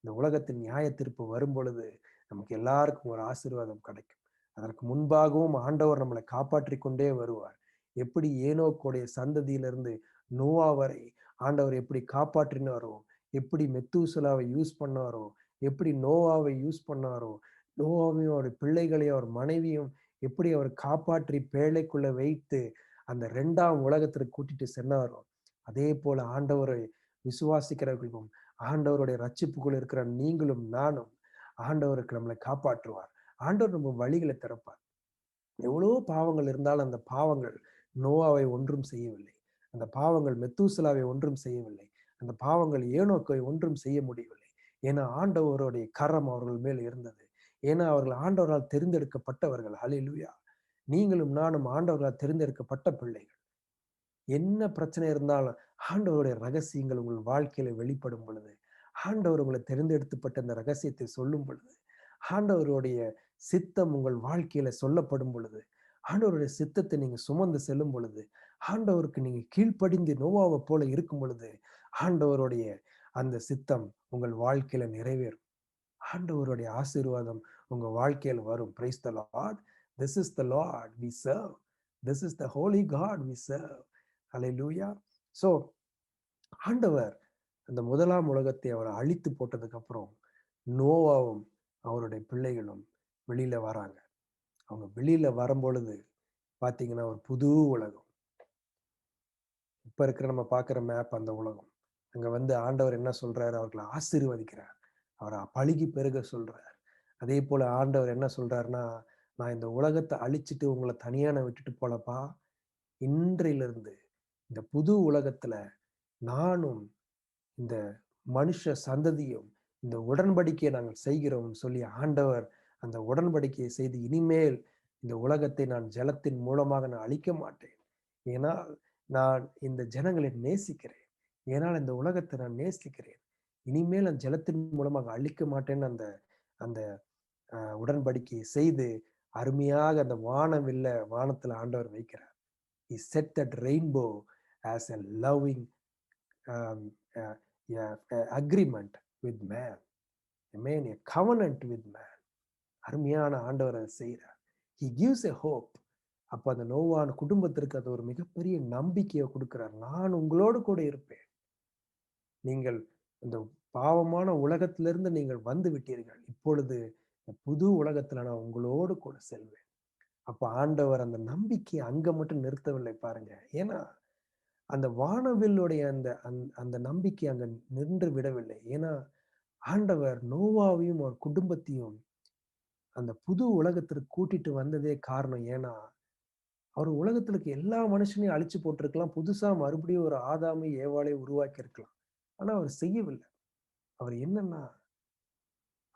இந்த உலகத்தில் நியாய தீர்ப்பு வரும் பொழுது நமக்கு எல்லாருக்கும் ஒரு ஆசீர்வாதம் கிடைக்கும். அதற்கு முன்பாகவும் ஆண்டவர் நம்மளை காப்பாற்றி கொண்டே வருவார். எப்படி ஏனோக்குடைய சந்ததியிலிருந்து நோவா வரை ஆண்டவர் எப்படி காப்பாற்றினாரோ, எப்படி மெத்தூசலாவை யூஸ் பண்ணாரோ, எப்படி நோவாவை யூஸ் பண்ணாரோ, நோவாவையும் அவர் பிள்ளைகளையும் அவர் மனைவியும் எப்படி அவர் காப்பாற்றி பேழைக்குள்ள வைத்து அந்த 2ஆம் உலகத்திற்கு கூட்டிட்டு சென்னாரோ, அதே போல ஆண்டவரை விசுவாசிக்கிறவர்களுக்கும் ஆண்டவருடைய ரட்சிப்புக்குள் இருக்கிற நீங்களும் நானும் ஆண்டவருக்கு நம்மளை காப்பாற்றுவார். ஆண்டவர் நம்ம வழிகளை திறப்பார். எவ்வளவோ பாவங்கள் இருந்தாலும் அந்த பாவங்கள் நோவாவை ஒன்றும் செய்யவில்லை. அந்த பாவங்கள் மெத்தூசலாவை ஒன்றும் செய்யவில்லை. அந்த பாவங்கள் ஏனோக்கை ஒன்றும் செய்ய முடியவில்லை. ஏன்னா ஆண்டவருடைய கரம் அவர்கள் மேல் இருந்தது. ஏன்னா அவர்கள் ஆண்டவரால் தெரிந்தெடுக்கப்பட்டவர்கள். ஹல்லேலூயா. நீங்களும் நானும் ஆண்டவரால் தெரிந்தெடுக்கப்பட்ட பிள்ளைகள். என்ன பிரச்சனை இருந்தாலும் ஆண்டவருடைய ரகசியங்கள் உங்கள் வாழ்க்கையில வெளிப்படும் பொழுது, ஆண்டவர் உங்களை தெரிந்தெடுத்துப்பட்ட அந்த ரகசியத்தை சொல்லும் பொழுது, ஆண்டவருடைய சித்தம் உங்கள் வாழ்க்கையில சொல்லப்படும் பொழுது, ஆண்டவருடைய சித்தத்தை நீங்க சுமந்து செல்லும் பொழுது, ஆண்டவருக்கு நீங்க கீழ்ப்படிந்து நோவாவை போல இருக்கும் பொழுது, ஆண்டவருடைய அந்த சித்தம் உங்கள் வாழ்க்கையில நிறைவேறும். ஆண்டவருடைய ஆசீர்வாதம் உங்க வாழ்க்கையில வரும். Praise the Lord. This is the Lord we serve. This is the holy God we serve. Hallelujah. So ஆண்டவர் அந்த 1ஆம் உலகத்தை அவர் அழித்து போட்டதுக்கு அப்புறம் நோவாவும் அவருடைய பிள்ளைகளும் வெளியில வராங்க. அவங்க வெளியில வரும்பொழுது பாத்தீங்கன்னா ஒரு புது உலகம். இப்ப இருக்கிற நம்ம பார்க்குற மேப் அந்த உலகம். அங்க வந்து ஆண்டவர் என்ன சொல்றாரு? அவர்களை ஆசீர்வதிக்கிறார். அவரை பலுகி பெருக சொல்றார். அதே போல ஆண்டவர் என்ன சொல்றாருன்னா, நான் இந்த உலகத்தை அழிச்சிட்டு உங்களை தனியா நான் விட்டுட்டு போலப்பா. இன்றையிலிருந்து இந்த புது உலகத்துல நானும் இந்த மனுஷ சந்ததியும் இந்த உடன்படிக்கையை நாங்கள் செய்கிறோம்னு சொல்லி ஆண்டவர் அந்த உடன்படிக்கையை செய்து, இனிமேல் இந்த உலகத்தை நான் ஜலத்தின் மூலமாக நான் அழிக்க மாட்டேன். ஏன்னா நான் இந்த ஜனங்களை நேசிக்கிறேன். ஏனால் இந்த உலகத்தை நான் நேசிக்கிறேன். இனிமேல் நான் ஜலத்தின் மூலமாக அழிக்க மாட்டேன்னு அந்த அந்த உடன்படிக்கையை செய்து அருமையாக அந்த வானவில்ல வானத்துல ஆண்டவர் வைக்கிறார். He set that rainbow as a loving um, uh, yeah, agreement with man. Amen. A covenant with man. அருமையான ஆண்டவர் அதை செய்கிறார். He gives a hope. அப்ப அந்த நோவான் குடும்பத்திற்கு அது ஒரு மிகப்பெரிய நம்பிக்கையை கொடுக்கிறார். நான் உங்களோடு கூட இருப்பேன். நீங்கள் இந்த பாவமான உலகத்திலிருந்து நீங்கள் வந்து விட்டீர்கள். இப்பொழுது புது உலகத்துல நான் உங்களோடு கூட செல்வேன். அப்ப ஆண்டவர் அந்த நம்பிக்கையை அங்க மட்டும் நிறுத்தவில்லை பாருங்க. ஏன்னா அந்த வானவில்லுடைய அந்த அந்த நம்பிக்கை அங்க நின்று விடவில்லை. ஏன்னா ஆண்டவர் நோவாவையும் அவர் குடும்பத்தையும் அந்த புது உலகத்திற்கு கூட்டிட்டு வந்ததே காரணம். ஏன்னா அவர் உலகத்துல இருக்க எல்லா மனுஷனையும் அழிச்சு போட்டிருக்கலாம். புதுசா மறுபடியும் ஒரு ஆதாமை ஏவாளை உருவாக்கி இருக்கலாம். ஆனா அவர் செய்யவில்லை. அவர் என்னன்னா,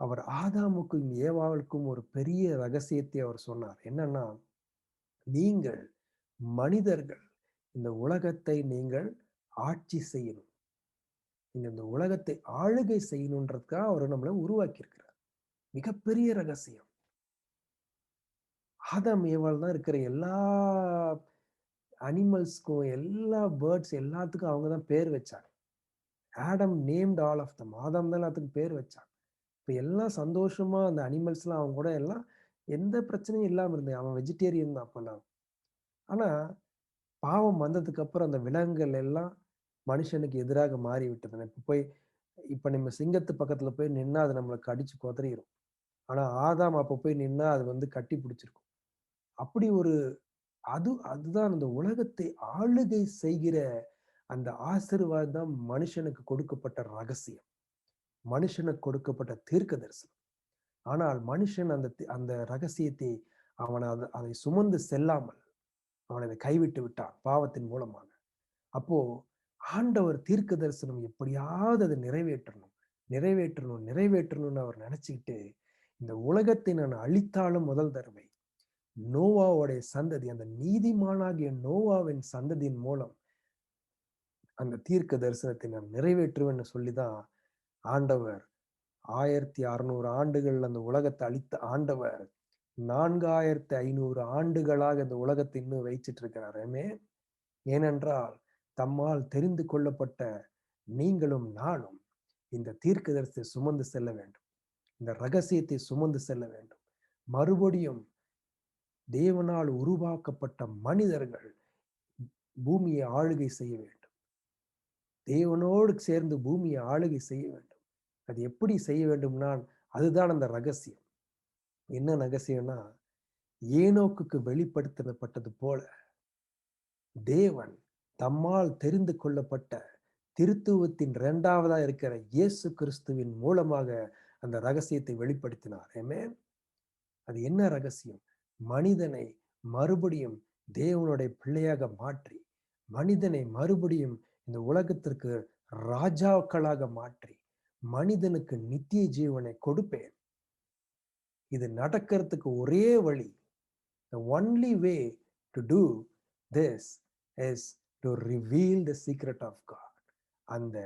அவர் ஆதாமுக்கும் ஏவாளுக்கும் ஒரு பெரிய ரகசியத்தை அவர் சொன்னார். என்னன்னா, நீங்கள் மனிதர்கள் இந்த உலகத்தை நீங்கள் ஆட்சி செய்யணும். நீங்க இந்த உலகத்தை ஆளுகை செய்யணுன்றதுக்காக அவர் நம்மளை உருவாக்கி இருக்கிறார். மிகப்பெரிய ரகசியம். ஆதாம் ஏவாள் தான் இருக்கிற எல்லா அனிமல்ஸ்க்கும், எல்லா பேர்ட்ஸ் எல்லாத்துக்கும் அவங்க தான் பேர் வச்சாங்க. Adam named all of them. ஆதாம் தான் எல்லாத்துக்கும் பேர் வச்சாங்க. இப்போ எல்லாம் சந்தோஷமா அந்த அனிமல்ஸ்லாம் அவங்க கூட எல்லாம் எந்த பிரச்சனையும் இல்லாம இருந்தேன். அவன் வெஜிடேரியன் தான் அப்பெல்லாம். ஆனா பாவம் வந்ததுக்கு அப்புறம் அந்த விலங்குகள் எல்லாம் மனுஷனுக்கு எதிராக மாறி விட்டது. இப்ப நம்ம சிங்கத்து பக்கத்துல போய் நின்னா அது நம்மளுக்கு அடிச்சு கொதறிடும். ஆனா ஆதாம் அப்ப போய் நின்னா அது வந்து கட்டி பிடிச்சிருக்கும். அப்படி ஒரு அதுதான் அந்த உலகத்தை ஆளுகை செய்கிற அந்த ஆசீர்வாதம் தான் மனுஷனுக்கு கொடுக்கப்பட்ட ரகசியம். மனுஷனுக்கு கொடுக்கப்பட்ட தீர்க்க தரிசனம். ஆனால் மனுஷன் அந்த அந்த ரகசியத்தை அவன் அதை சுமந்து செல்லாமல் அவன் அதை கைவிட்டு விட்டான் பாவத்தின் மூலமாக. அப்போ ஆண்டவர் தீர்க்க தரிசனம் எப்படியாவது அதை நிறைவேற்றணும்னு அவர் நினைச்சுக்கிட்டு, இந்த உலகத்தை நான் அழித்தாலும் முதல் தடவை நோவாவுடைய சந்ததி, அந்த நீதிமானாகிய நோவாவின் சந்ததியின் மூலம் அந்த தீர்க்க தரிசனத்தை நான் நிறைவேற்றுவேன்னு சொல்லிதான் ஆண்டவர் 1600 ஆண்டுகள் அந்த உலகத்தை அழித்த ஆண்டவர் 4500 ஆண்டுகளாக இந்த உலகத்தை இன்னும் வைச்சிட்டு இருக்கிறாருமே. ஏனென்றால் தம்மால் தெரிந்து கொள்ளப்பட்ட நீங்களும் நானும் இந்த தீர்க்க தரிசனத்தை சுமந்து செல்ல வேண்டும். இந்த ரகசியத்தை சுமந்து செல்ல வேண்டும். மறுபடியும் தேவனால் உருவாக்கப்பட்ட மனிதர்கள் பூமியை ஆளுகை செய்ய வேண்டும். தேவனோடு சேர்ந்து பூமியை ஆளுகை செய்ய வேண்டும். அது எப்படி செய்ய வேண்டும்னா, அதுதான் அந்த ரகசியம். என்ன ரகசியம்னா, ஏனோக்குக்கு வெளிப்படுத்தப்பட்டது போல தேவன் தம்மால் தெரிந்து கொள்ளப்பட்ட திருத்துவத்தின் 2வதா இருக்கிற இயேசு கிறிஸ்துவின் மூலமாக அந்த ரகசியத்தை வெளிப்படுத்தினார். ஆமென். அது என்ன ரகசியம்? மனிதனை மறுபடியும் தேவனுடைய பிள்ளையாக மாற்றி, மனிதனை மறுபடியும் இந்த உலகத்திற்கு ராஜாக்களாக மாற்றி, மனிதனுக்கு நித்திய ஜீவனை கொடுப்பேன். இது நடக்கிறதுக்கு ஒரே வழி, the only way to do this is to reveal the secret of God. அந்த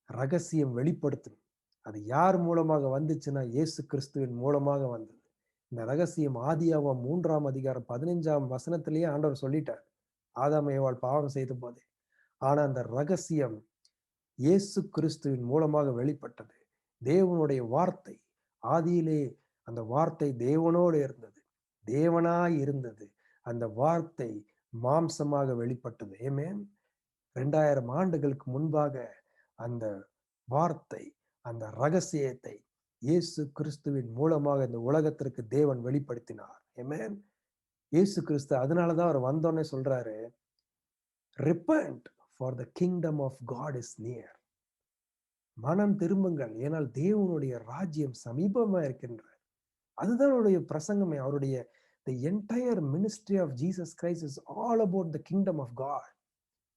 ரகசியம் வெளிப்படுத்தணும். அது யார் மூலமாக வந்துச்சுன்னா, இயேசு கிறிஸ்துவின் மூலமாக வந்தது. இந்த ரகசியம் ஆதியாகமம் 3ஆம் அதிகாரம் 15ஆம் வசனத்திலேயே ஆண்டவர் சொல்லிட்டார், ஆதாம் ஏவாள் பாவம் செய்த போதே. ஆனா அந்த ரகசியம் இயேசு கிறிஸ்துவின் மூலமாக வெளிப்பட்டது. தேவனுடைய வார்த்தை, ஆதியிலே அந்த வார்த்தை தேவனோடு இருந்தது, தேவனாய் இருந்தது. அந்த வார்த்தை மாம்சமாக வெளிப்பட்டது. ஆமென். 2000 ஆண்டுகளுக்கு முன்பாக அந்த வார்த்தை, அந்த ரகசியத்தை இயேசு கிறிஸ்துவின் மூலமாக இந்த உலகத்திற்கு தேவன் வெளிப்படுத்தினார். ஆமென். இயேசு கிறிஸ்து அதனாலதான் அவர் வந்தோன்னே சொல்றாரு, repent for the kingdom of God is near. மனம் திரும்புங்கள், ஏனால் தேவனுடைய ராஜ்யம் சமீபமா இருக்கின்ற. அதுதான் அவருடைய பிரசங்கமே. அவருடைய the entire ministry of Jesus Christ is all about the kingdom of God.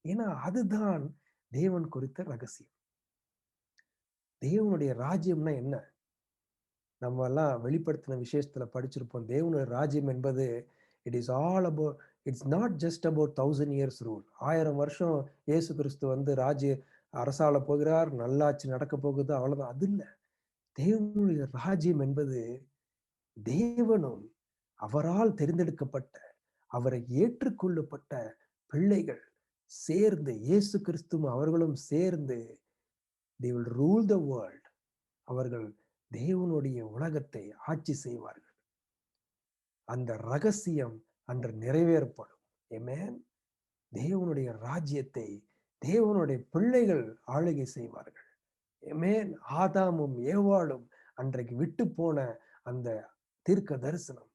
ஏன்னா அதுதான் தேவன் குறித்த ரகசியம். தேவனுடைய ராஜ்யம்னா என்ன? நம்ம எல்லாம் வெளிப்படுத்தின விசேஷத்துல படிச்சிருப்போம். தேவனுடைய ராஜ்யம் என்பது it is all about, it's not just about 1000 years rule. 1000 வருஷம் இயேசு கிறிஸ்து வந்து அரசாள போகிறார், நல்லாட்சி நடக்க போகுது, அவ்வளவுதான். அது இல்லை. தேவனுடைய ராஜ்யம் என்பது தேவனும் அவரால் தெரிந்தெடுக்கப்பட்ட, அவரை ஏற்றுக்கொள்ளப்பட்ட பிள்ளைகள் சேர்ந்து, இயேசு கிறிஸ்துவும் அவர்களும் சேர்ந்து they will rule the world. அவர்கள் தேவனுடைய உலகத்தை ஆட்சி செய்வார்கள். அந்த ரகசியம் அன்று நிறைவேறப்படும். ஆமென். தேவனுடைய ராஜ்யத்தை தேவனுடைய பிள்ளைகள் ஆளுகை செய்வார்கள். ஆமென். ஆதாமும் ஏவாளும் அன்றைக்கு விட்டு போன அந்த தீர்க்க தரிசனம்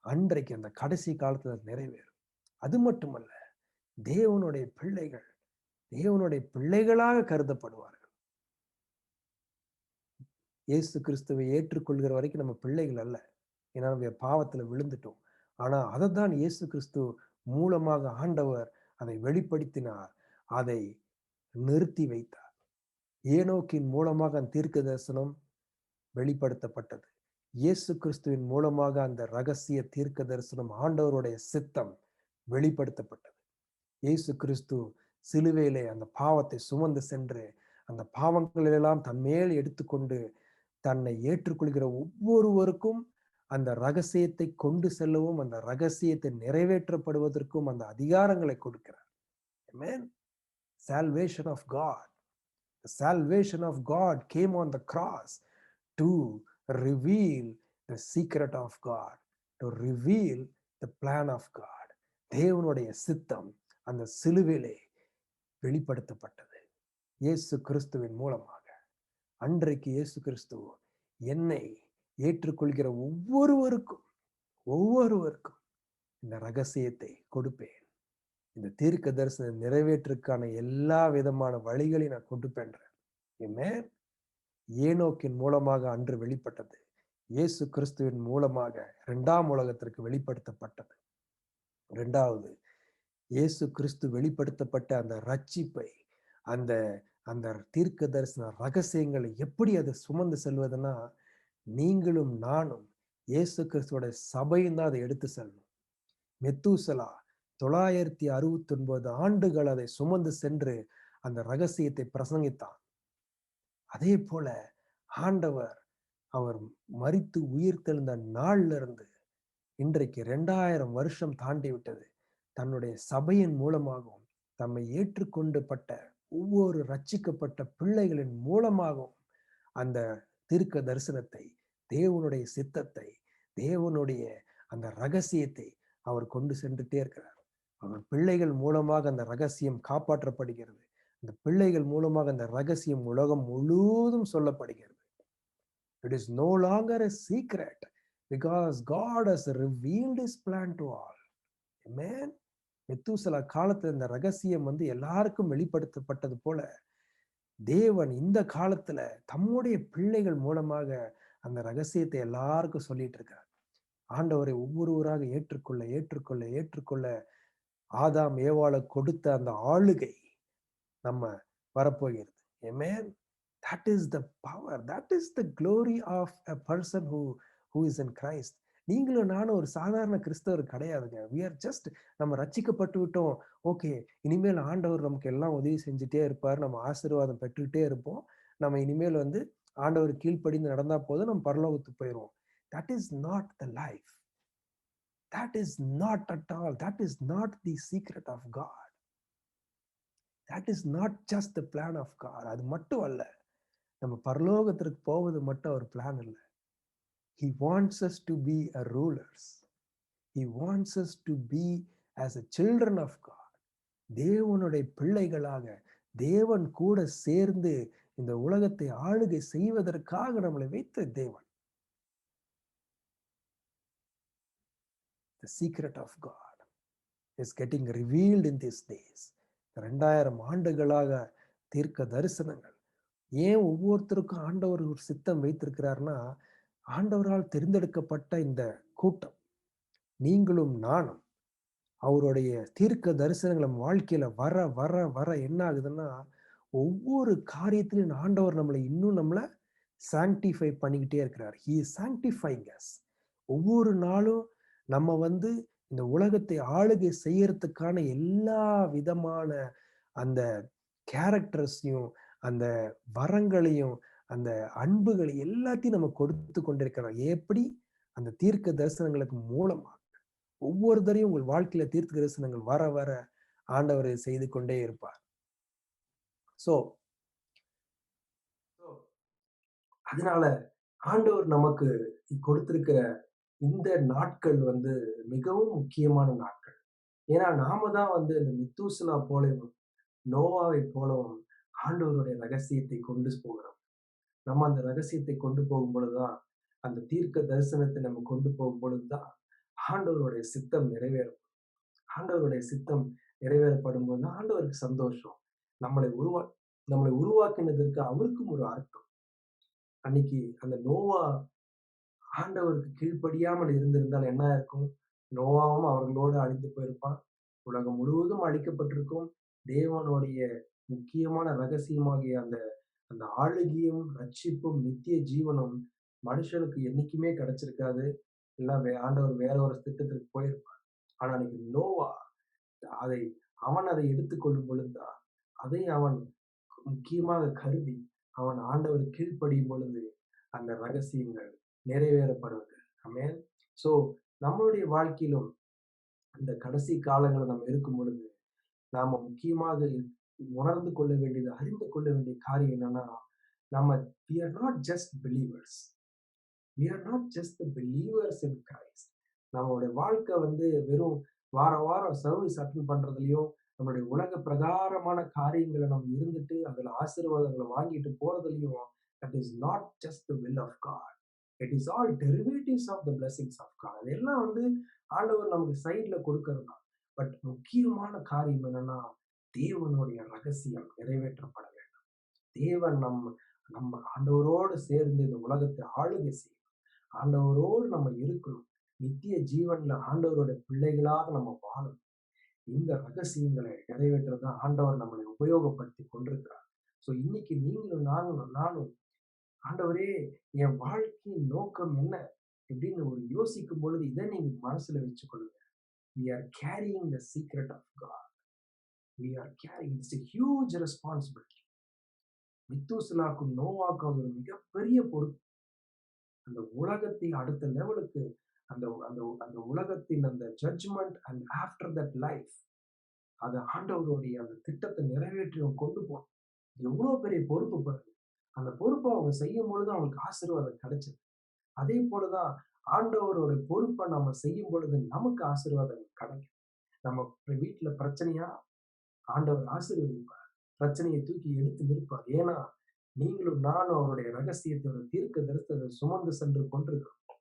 அன்றைக்கு அந்த கடைசி காலத்துல நிறைவேறும். அது மட்டுமல்ல, தேவனுடைய பிள்ளைகள் தேவனுடைய பிள்ளைகளாக கருதப்படுவார்கள். இயேசு கிறிஸ்துவை ஏற்றுக்கொள்கிற வரைக்கும் நம்ம பிள்ளைகள் அல்ல, ஏன்னா நம்ம பாவத்துல விழுந்துட்டோம். ஆனா அதைத்தான் இயேசு கிறிஸ்து மூலமாக ஆண்டவர் அதை வெளிப்படுத்தினார், அதை நிறுத்தி வைத்தார். ஏனோக்கின் மூலமாக அந்த தீர்க்க தரிசனம் வெளிப்படுத்தப்பட்டது. இயேசு கிறிஸ்துவின் மூலமாக அந்த ரகசிய தீர்க்க தரிசனம், ஆண்டவருடைய சித்தம் வெளிப்படுத்தப்பட்டது. இயேசு கிறிஸ்து சிலுவையிலே அந்த பாவத்தை சுமந்து சென்று அந்த பாவங்களெல்லாம் தன் மேல் எடுத்துக்கொண்டு தன்னை ஏற்றுக்கொள்கிற ஒவ்வொருவருக்கும் அந்த ரகசியத்தை கொண்டு செல்லவும், அந்த ரகசியத்தை நிறைவேற்றப்படுவதற்கும் அந்த அதிகாரங்களை கொடுக்கிறார். Amen. Salvation of God. The salvation of God came on the cross to reveal the secret of God, to reveal the plan of God. தேவனுடைய சித்தம் அந்த சிலுவிலே வெளிப்படுத்தப்பட்டது இயேசு கிறிஸ்துவின் மூலமாக. அன்றைக்கு இயேசு கிறிஸ்து என்னை ஏற்றுக்கொள்கிற ஒவ்வொருவருக்கும் இந்த ரகசியத்தை கொடுப்பேன், இந்த தீர்க்க தரிசன நிறைவேற்றுக்கான எல்லா விதமான வழிகளையும் நான் கொடுப்பேன். ஏனோக்கின் மூலமாக அன்று வெளிப்பட்டது, இயேசு கிறிஸ்துவின் மூலமாக 2ஆம் உலகத்திற்கு வெளிப்படுத்தப்பட்டது. 2வது, இயேசு கிறிஸ்து வெளிப்படுத்தப்பட்ட அந்த ரட்சிப்பை, அந்த அந்த தீர்க்க தரிசன ரகசியங்களை எப்படி அதை சுமந்து செல்வதுன்னா, நீங்களும் நானும் இயேசு கிறிஸ்துவோட சபையும் தான் அதை எடுத்து செல்லணும். மெத்தூசலா 969 ஆண்டுகள் அதை சுமந்து சென்று அந்த ரகசியத்தை பிரசங்கித்தான். அதே போல ஆண்டவர் அவர் மரித்து உயிர்த்தெழுந்த நாள்ல இருந்து இன்றைக்கு 2000 வருஷம் தாண்டி விட்டது. தன்னுடைய சபையின் மூலமாகவும் தம்மை ஏற்றுக்கொண்டுபட்ட ஒவ்வொரு ரட்சிக்கப்பட்ட பிள்ளைகளின் மூலமாகவும் அந்த தீர்க்க தரிசனத்தை, தேவனுடைய சித்தத்தை, தேவனுடைய அந்த ரகசியத்தை அவர் கொண்டு சென்றுட்டே இருக்கிறார். அவர் பிள்ளைகள் மூலமாக அந்த ரகசியம் காப்பாற்றப்படுகிறது. அந்த பிள்ளைகள் மூலமாக அந்த ரகசியம் உலகம் முழுவதும் சொல்லப்படுகிறது. It is no longer a secret because God has revealed his plan to all. Amen. Methuselah காலத்துல இந்த ரகசியம் எல்லாருக்கும் வெளிப்படுத்தப்பட்டது போல, தேவன் இந்த காலத்துல தம்முடைய பிள்ளைகள் மூலமாக அந்த ரகசியத்தை எல்லாருக்கும் சொல்லிட்டு இருக்கார். ஆண்டவரை ஒவ்வொருவராக ஏற்றுக்கொள்ள ஏற்றுக்கொள்ள ஏற்றுக்கொள்ள ஆதாம் ஏவாளை கொடுத்த அந்த ஆளுகை நம்ம வரப்போகிறது. Amen. That is the power, that is the glory of a person who is in Christ. நீங்களும் நானும் ஒரு சாதாரண கிறிஸ்தவர் கிடையாதுங்க. we are just, நம்ம ரட்சிக்கப்பட்டு விட்டோம், ஓகே, இனிமேல் ஆண்டவர் நமக்கு எல்லாம் உதவி செஞ்சுட்டே இருப்பார், நம்ம ஆசீர்வாதம் பெற்றுக்கிட்டே இருப்போம், நம்ம இனிமேல் ஆண்டவர் கீழ்ப்படிந்து நடந்தா போதும், நம்ம பரலோகத்துக்கு போயிடுவோம். That is not the life. That is not at all. That is not the secret of God. That is not just the plan of God. அது மட்டும் அல்ல, நம்ம பரலோகத்திற்கு போவது மட்டும் ஒரு பிளான் இல்லை. He wants us to be a rulers. He wants us to be as a children of God. தேவனுடைய பிள்ளைகளாக தேவன் கூட சேர்ந்து இந்த உலகத்தை ஆளுகை செய்வதற்காக நம்மளை வைத்த தேவன். The secret of God is getting revealed in these days. 2000 ஆண்டுகளாக தீர்க்க தரிசனங்கள். ஏன் ஒவ்வொருத்தருக்கும் ஆண்டவர் ஒரு சித்தம் வைத்திருக்கிறார்னா, ஆண்டவரால் தெரிந்தெடுக்கப்பட்ட இந்த கூட்டம், நீங்களும் நானும் அவருடைய தீர்க்க தரிசனங்கள் நம்ம வாழ்க்கையில வர வர வர என்ன ஆகுதுன்னா, ஒவ்வொரு காரியத்திலும் ஆண்டவர் நம்மள சாங்டிஃபை பண்ணிக்கிட்டே இருக்கிறார். He is sanctifying us. ஒவ்வொரு நாளும் நம்ம இந்த உலகத்தை ஆளுகை செய்யறதுக்கான எல்லா விதமான அந்த கேரக்டர்ஸையும், அந்த வரங்களையும், அந்த அன்புகளை எல்லாத்தையும் நம்ம கொடுத்து கொண்டிருக்கிறார். எப்படி? அந்த தீர்க்க தரிசனங்களுக்கு மூலமா. ஒவ்வொரு தரையும் உங்கள் வாழ்க்கையில தீர்க்க தரிசனங்கள் வர வர ஆண்டவர் செய்து கொண்டே இருப்பார். சோ அதனால ஆண்டவர் நமக்கு கொடுத்திருக்கிற இந்த நாட்கள் மிகவும் முக்கியமான நாட்கள். ஏன்னா நாம தான் இந்த மெத்தூசலா போலவும், நோவாவை போலவும் ஆண்டவருடைய ரகசியத்தை கொண்டு போகிறோம். நம்ம அந்த ரகசியத்தை கொண்டு போகும் பொழுதுதான், அந்த தீர்க்க தரிசனத்தை நம்ம கொண்டு போகும் பொழுதுதான் ஆண்டவருடைய சித்தம் நிறைவேறும். ஆண்டவருடைய சித்தம் நிறைவேறப்படும் போது ஆண்டவருக்கு சந்தோஷம். நம்மளை உருவா நம்மளை உருவாக்கினதற்கு அவருக்கும் ஒரு அர்த்தம். அன்னைக்கு அந்த நோவா ஆண்டவருக்கு கீழ்ப்படியாமல் இருந்திருந்தால் என்ன இருக்கும்? நோவாவும் அவர்களோடு அழிந்து போயிருப்பான். உலகம் முழுவதும் அழிக்கப்பட்டிருக்கும். தேவனுடைய முக்கியமான ரகசியமாகிய அந்த அந்த ஆளுகையும், ரட்சிப்பும், நித்திய ஜீவனும் மனுஷனுக்கு என்னைக்குமே கிடைச்சிருக்காது. எல்லாம் ஆண்டவர் வேற ஒரு திட்டத்திற்கு போயிருப்பார். ஆனா அன்னைக்கு நோவா அதை அதை எடுத்துக்கொள்ளும் பொழுதுதான், அதை அவன் முக்கியமாக கருதி அவன் ஆண்டவர் கீழ்ப்படியும் பொழுது அந்த ரகசியங்கள் நிறைவேறப்படுவது. ஆமென். சோ நம்மளுடைய வாழ்க்கையிலும் இந்த கடைசி காலங்களை நம்ம இருக்கும் பொழுது நாம முக்கியமாக உணர்ந்து கொள்ள வேண்டியது, அறிந்து கொள்ள வேண்டிய காரியம் என்னன்னா, நம்ம we are not just believers. We are not just the believers in Christ. நம்மளுடைய வாழ்க்கை வெறும் வாரம் வாரம் சர்வீஸ் அட்டெண்ட் பண்றதுலயும், நம்மளுடைய உலக பிரகாரமான காரியங்களை நம்ம இருந்துட்டு அதுல ஆசீர்வாதங்களை வாங்கிட்டு போறதுலயும், that is not just the will of God. It is all derivatives of the blessings of God. அதெல்லாம் ஆண்டவர் நமக்கு சைட்ல கொடுக்கிறது தான். பட் முக்கியமான காரியம் என்னன்னா, தேவனுடைய ரகசியம் நிறைவேற்றப்பட வேண்டும். தேவன் நம்ம ஆண்டவரோடு சேர்ந்து இந்த உலகத்தை ஆளுகை செய்யணும். ஆண்டவரோடு நம்ம இருக்கணும். நித்திய ஜீவன்ல ஆண்டவருடைய பிள்ளைகளாக நம்ம வாழணும். இந்த ரகசியங்களை நிறைவேற்றதான் ஆண்டவர் நம்மளை உபயோகப்படுத்தி கொண்டிருக்கிறார். சோ இன்னைக்கு நீங்களும் நானும் ஆண்டவரே, என் வாழ்க்கையின் நோக்கம் என்ன அப்படின்னு ஒரு யோசிக்கும் பொழுது இதை நீங்க மனசுல வச்சுக்கொள்ளுங்க. We are carrying the secret of God. We are carrying, it's a huge responsibility. மெத்தூசலாக்கும் நோவாக்கும் அது ஒரு மிகப்பெரிய பொறுப்பு. அந்த உலகத்தை அடுத்த லெவலுக்கு, அந்த அந்த அந்த உலகத்தின் அந்த judgment and after that life, அது ஆண்டவருடைய அந்த திட்டத்தை நிறைவேற்றி கொண்டு போகணும். எவ்வளவு பெரிய பொறுப்பு பாருங்க. அந்த பொறுப்பை அவங்க செய்யும் பொழுது அவங்களுக்கு ஆசீர்வாதம் கிடைச்சது. அதே போலதான் ஆண்டவரோட பொறுப்பை நம்ம செய்யும் பொழுது நமக்கு ஆசீர்வாதம் கிடைக்கும். நம்ம வீட்டுல பிரச்சனையா, ஆண்டவர் ஆசீர்வதிப்பார். பிரச்சனையை தூக்கி எடுத்து நிற்பார். ஏன்னா நீங்களும் நானும் அவருடைய ரகசியத்தோட தீர்க்க தரிசனத்தை சுமந்து சென்று கொண்டிருக்கிறோம்.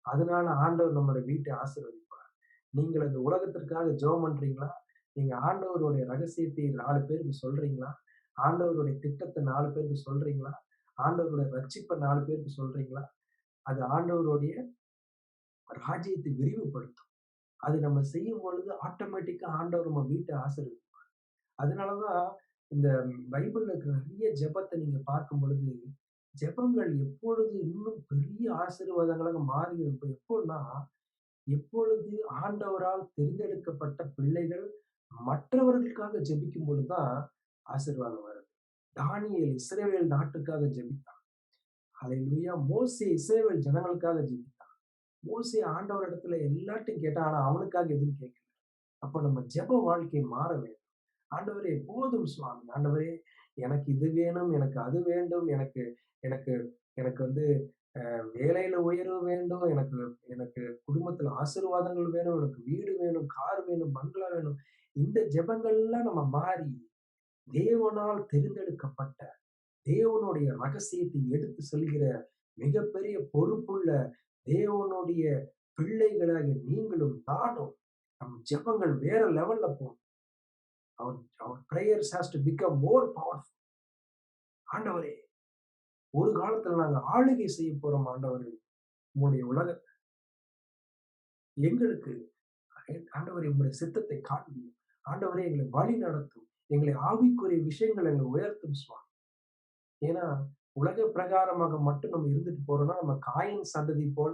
அதனால ஆண்டவர் நம்மளுடைய வீட்டை ஆசீர்வதிப்பார். நீங்கள் இந்த உலகத்திற்காக ஜெபம் பண்றீங்களா? நீங்க ஆண்டவருடைய ரகசியத்தை 4 பேருக்கு சொல்றீங்களா? ஆண்டவருடைய திட்டத்தை 4 பேருக்கு சொல்றீங்களா? ஆண்டவருடைய ரட்சிப்பை 4 பேருக்கு சொல்றீங்களா? அது ஆண்டவருடைய ராஜ்யத்தை விரிவுபடுத்தும். அது நம்ம செய்யும் பொழுது ஆட்டோமேட்டிக்கா ஆண்டவர் நம்ம வீட்டை ஆசீர்வதிப்பார். அதனாலதான் இந்த பைபிள்ல இருக்கிற நிறைய ஜெபத்தை நீங்க பார்க்கும் பொழுது, ஜெபங்கள் எப்பொழுது இன்னும் பெரிய ஆசீர்வாதங்களாக மாறி இருக்கும் எப்போன்னா, எப்பொழுது ஆண்டவரால் தேர்ந்தெடுக்கப்பட்ட பிள்ளைகள் மற்றவர்களுக்காக ஜெபிக்கும் பொழுதுதான் ஆசீர்வாதம் வருது. தானியேல் இஸ்ரவேல் நாட்டுக்காக ஜெபித்தான். ஹல்லேலூயா. மோசே இஸ்ரவேல் ஜனங்களுக்காக ஜெபித்தான். மோசே ஆண்டவர் இடத்துல எல்லாத்தையும் கேட்டான். ஆனா அவனுக்காக எதுவும் கேட்கல. அப்ப நம்ம ஜெப வாழ்க்கை மாற வேண்டும். ஆண்டவரே போதும் சுவாமி. ஆண்டவரே, எனக்கு இது வேணும், எனக்கு அது வேண்டும், எனக்கு எனக்கு எனக்கு வேலையில உயர்வு வேண்டும், எனக்கு எனக்கு குடும்பத்துல ஆசீர்வாதங்கள் வேணும், எனக்கு வீடு வேணும், கார் வேணும், பங்களா வேணும். இந்த ஜெபங்கள்லாம் நம்ம மாறி தேவனால் தெரிந்தெடுக்கப்பட்ட தேவனுடைய ரகசியத்தை எடுத்து சொல்கிற மிகப்பெரிய பொறுப்புள்ள தேவனுடைய பிள்ளைகளாக நீங்களும் நானும் நம் ஜெபங்கள் வேற லெவல்ல போகும். our prayers has to become more powerful. ஆண்டவரே, ஒரு காலத்துல நாங்க ஆளுகை செய்ய போறோம் ஆண்டவரே. உங்களுடைய உலகத்தை எங்களுக்கு ஆண்டவரே உங்களுடைய சித்தத்தை காண்பியும். ஆண்டவரே எங்களை வழி நடத்தும். எங்களை ஆவிக்குரிய விஷயங்கள் எங்களை உயர்த்தும் சுவாமி. ஏன்னா உலக பிரகாரமாக மட்டும் நம்ம இருந்துட்டு போறோம்னா நம்ம காயின் சந்ததி போல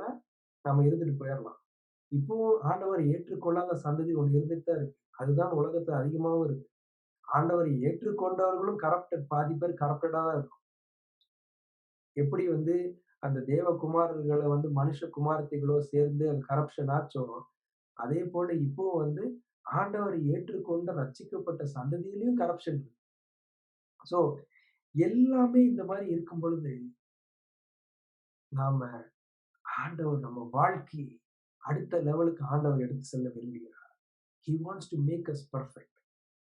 நம்ம இருந்துட்டு போயிடலாம். இப்பவும் ஆண்டவரை ஏற்றுக்கொள்ளாத சந்ததி ஒண்ணு இருந்துட்டு தான் இருக்கு. அதுதான் உலகத்துல அதிகமாவும் இருக்கு. ஆண்டவரை ஏற்றுக்கொண்டவர்களும் கரப்டட், பாதி பேர் கரப்டடா தான் இருக்கும். எப்படி அந்த தேவகுமாரர்களை மனுஷ குமாரத்திகளோ சேர்ந்து அந்த கரப்ஷன் ஆச்சோ, அதே போல இப்போ ஆண்டவரை ஏற்றுக்கொண்ட ரட்சிக்கப்பட்ட சந்ததியிலையும் கரப்ஷன் இருக்கு. சோ எல்லாமே இந்த மாதிரி இருக்கும் பொழுது நாம ஆண்டவர் நம்ம வாழ்க்கையை அடுத்த லெவலுக்கு ஆண்டவர் எடுத்து செல்ல விரும்புகிறார். He wants to make us perfect.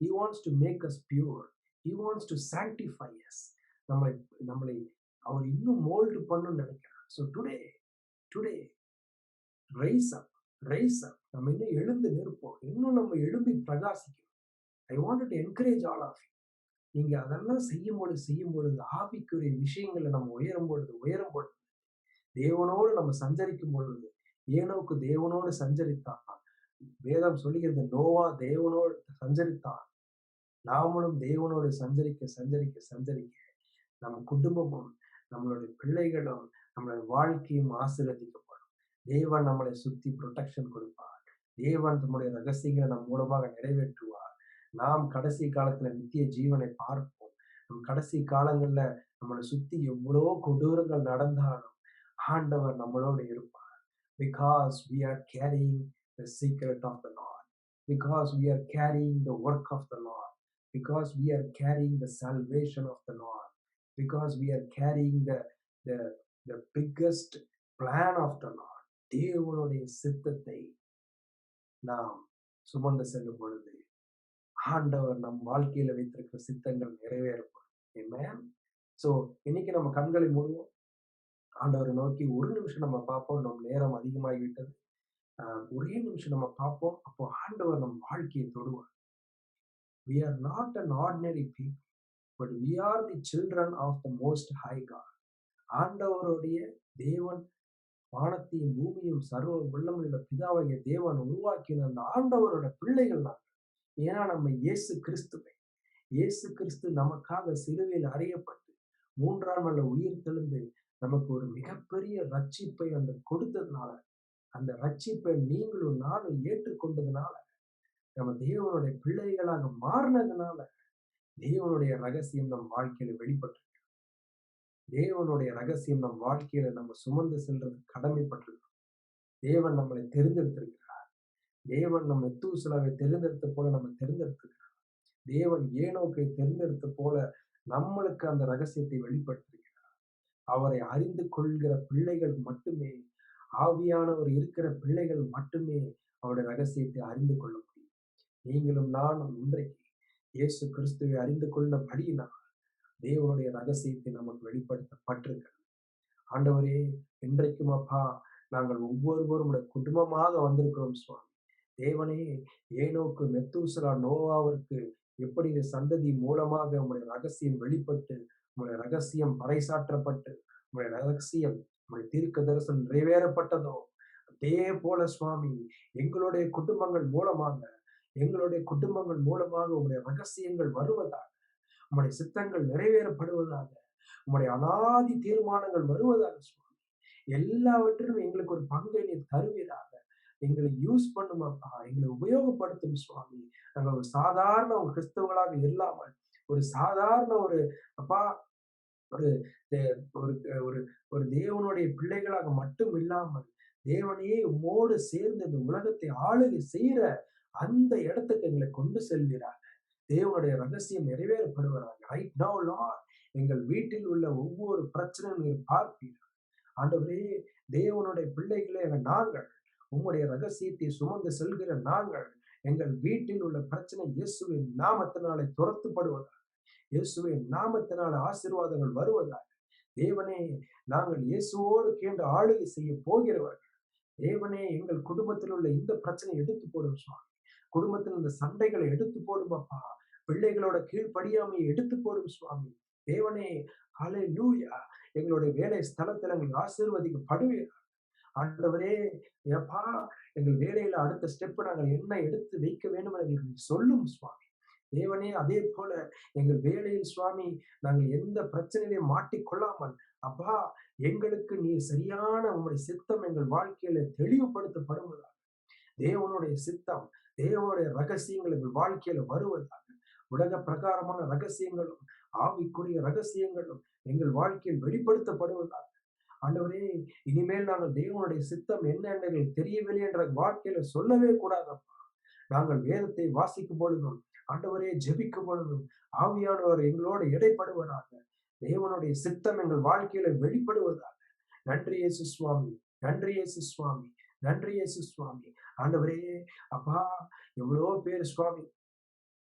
He wants to make us pure. He wants to sanctify us. நம்மளை நம்மளை அவர் இன்னும் மோல்டு பண்ணணும்னு நினைக்கிறார். So today ரைஸ் அப், ரைஸ் அப். நம்ம இன்னும் எழுந்து நிற்போம். இன்னும் நம்ம எழும்பி பிரகாசிக்கணும். I wanted to encourage all of you. நீங்க அதெல்லாம் செய்யும் பொழுது ஆவிக்குரிய விஷயங்களை நம்ம உயரும் பொழுது தேவனோடு நம்ம சஞ்சரிக்கும் பொழுது, ஏனோக்கு தேவனோடு சஞ்சரித்தான். வேதம் சொல்லுகிறது நோவா தேவனோடு சஞ்சரித்தான். நாமளும் தேவனோடு சஞ்சரிக்க நம்ம குடும்பமும் நம்மளுடைய பிள்ளைகளும் நம்மளுடைய வாழ்க்கையும் ஆசீர்வதிக்கப்படும். தேவன் நம்மளை சுத்தி ப்ரொடெக்ஷன் கொடுப்பார். தேவன் நம்முடைய ரகசியங்களை நம் மூலமாக நிறைவேற்றுவார். நாம் கடைசி காலத்துல நித்திய ஜீவனை பார்ப்போம். நம் கடைசி காலங்கள்ல நம்மளை சுத்தி எவ்வளவோ கொடூரங்கள் நடந்தாலும் ஆண்டவர் நம்மளோடு இருப்பார். Because we are carrying the secret of the Lord. Because we are carrying the work of the Lord. Because we are carrying the salvation of the Lord. Because we are carrying the biggest plan of the Lord. தேவனுடைய சித்தத்தை நாம் சுமந்து செல்லும் பொழுது ஆண்டவர் நம் வாழ்க்கையில வைத்திருக்கிற சித்தங்கள் நிறைவேறப்படும். Amen. So இன்னைக்கு நம்ம கண்களை மூடுவோம். ஆண்டவரை நோக்கி ஒரு நிமிஷம் நம்ம பார்ப்போம். நம் நேரம் அதிகமாகிவிட்டது. ஒரே நிமிஷம் நம்ம பார்ப்போம். அப்போ ஆண்டவர் நம் வாழ்க்கையை தொடுவார். We are not an ordinary people, but we are the children of the most high God. ஆண்டவருடைய தேவன் வானத்தையும் பூமியும் சர்வ வல்லமையுள்ள பிதாவாகிய தேவன் உருவாக்கின அந்த ஆண்டவரோட பிள்ளைகள் தான். ஏன்னா நம்ம இயேசு கிறிஸ்து நமக்காக சிலுவையில் அறையப்பட்டு 3ஆம் நாள்ல உயிர் தெழுந்து நமக்கு ஒரு மிகப்பெரிய ரட்சிப்பை கொடுத்ததுனால, அந்த ரட்சிப்பை நீங்களும் நானும் ஏற்றுக்கொண்டதுனால, நம்ம தேவனுடைய பிள்ளைகளாக மாறினதுனால தேவனுடைய ரகசியம் நம் வாழ்க்கையில வெளிப்பட்டிருக்கு. தேவனுடைய ரகசியம் நம் வாழ்க்கையில நம்ம சுமந்து செல்றது கடமைப்பட்டிருக்கிறோம். தேவன் நம்மளை தெரிந்தெடுத்திருக்கிறார். தேவன் நம்ம மெத்தூசலாவை தெரிந்தெடுத்த போல நம்ம தெரிந்தெடுத்திருக்கிறார். தேவன் ஏனோக்கை தெரிந்தெடுத்த போல நம்மளுக்கு அந்த ரகசியத்தை வெளிப்படுத்திருக்கிறார். அவரை அறிந்து கொள்கிற பிள்ளைகள் மட்டுமே, ஆவியானவர் இருக்கிற பிள்ளைகள் மட்டுமே அவருடைய ரகசியத்தை அறிந்து கொள்ள முடியும். நீங்களும் நானும் இன்றைக்கு இயேசு கிறிஸ்துவை அறிந்து கொள்ளபடியினால் தேவனுடைய ரகசியத்தை நமக்கு வெளிப்படுத்தப்பட்டிருக்கிறது. ஆண்டவரே, இன்றைக்கும் அப்பா நாங்கள் ஒவ்வொருவரும் குடும்பமாக வந்திருக்கிறோம் சுவாமி. தேவனே, ஏனோக்கு மெத்தூசலா நோவாவிற்கு எப்படி சந்ததி மூலமாக உங்களுடைய ரகசியம் வெளிப்பட்டு, உங்களுடைய ரகசியம் பறைசாற்றப்பட்டு, உங்களுடைய ரகசியம் உங்களுடைய தீர்க்க தரிசனம் நிறைவேறப்பட்டதோ, அதே போல சுவாமி எங்களுடைய குடும்பங்கள் மூலமாக உங்களுடைய ரகசியங்கள் வருவதாக, உங்களுடைய சித்தங்கள் நிறைவேறப்படுவதாக, உங்களுடைய அனாதி தீர்மானங்கள் வருவதாக சுவாமி. எல்லாவற்றிலும் எங்களுக்கு ஒரு பங்கை நீ தருவீராக. எங்களை யூஸ் பண்ணுமாப்பா, எங்களை உபயோகப்படுத்தும் சுவாமி. நாங்கள் ஒரு சாதாரண ஒரு கிறிஸ்தவர்களாக இல்லாமல், ஒரு சாதாரண ஒரு அப்பா ஒரு ஒரு தேவனுடைய பிள்ளைகளாக மட்டும் இல்லாமல், தேவனையே உம்மோடு சேர்ந்து இந்த உலகத்தை ஆளுகை செய்யற அந்த இடத்துக்கு எங்களை கொண்டு செல்வீராக. தேவனுடைய ரகசியம் நிறைவேறப்படுவதாக. ரைட் நவ் லார்ட், எங்கள் வீட்டில் உள்ள ஒவ்வொரு பிரச்சனையும் நீர் பார்ப்பீர்கள். ஆண்டவரே, தேவனுடைய பிள்ளைகளே நாங்கள் உம்முடைய ரகசியத்தை சுமந்து செல்கிற நாங்கள், எங்கள் வீட்டில் உள்ள பிரச்சனை இயேசுவின் நாமத்தினாலே துரத்துப்படுவதாக, இயேசுவின் நாமத்தினால ஆசீர்வாதங்கள் வருவதாக. தேவனே, நாங்கள் இயேசுவோடு கேண்டு ஆளுகை செய்ய போகிறவர்கள். தேவனே, எங்கள் குடும்பத்தில் உள்ள இந்த பிரச்சனை எடுத்து போடும் சுவாமி. குடும்பத்தில் இந்த சண்டைகளை எடுத்து போடும் அப்பா. பிள்ளைகளோட கீழ்ப்படியாமையை எடுத்து போடும் சுவாமி. தேவனே, ஹalleluya. எங்களுடைய வேலை ஸ்தலத்துல எங்களுக்கு ஆசீர்வதிக்கப்படுவீர். ஆண்டவரே, ஏப்பா, எங்கள் வேலையில அடுத்த ஸ்டெப் நாங்கள் என்ன எடுத்து வைக்க வேண்டும் என்று எங்களுக்கு சொல்லும் சுவாமி. தேவனே, அதே போல எங்கள் வேலையில் சுவாமி நாங்கள் எந்த பிரச்சனையிலையும் மாட்டிக்கொள்ளாமல், அப்பா, எங்களுக்கு நீர் சரியான உங்களுடைய சித்தம் எங்கள் வாழ்க்கையில தெளிவுபடுத்தப்படுவதாக. தேவனுடைய சித்தம், தேவனுடைய ரகசியங்கள் எங்கள் வாழ்க்கையில வருவதாக. உலக பிரகாரமான ரகசியங்களும் ஆவிக்குரிய ரகசியங்களும் எங்கள் வாழ்க்கையில் வெளிப்படுத்தப்படுவதாக. ஆண்டவரே, இனிமேல் நாங்கள் தேவனுடைய சித்தம் என்ன என்று எங்களுக்கு தெரியவில்லை என்ற வாழ்க்கையில சொல்லவே கூடாதப்பா. நாங்கள் வேதத்தை வாசிக்கும் பொழுதும், ஆண்டவரே, ஜெபிக்கும் பொழுதும் ஆவியானவர் எங்களோடு இடைப்படுவதாக. தேவனுடைய சித்தம் எங்கள் வாழ்க்கையில வெளிப்படுவதாக. நன்றி இயேசு சுவாமி, நன்றி இயேசு சுவாமி, நன்றி இயேசு சுவாமி. ஆண்டவரே, அப்பா, எவ்வளவோ பேர் சுவாமி,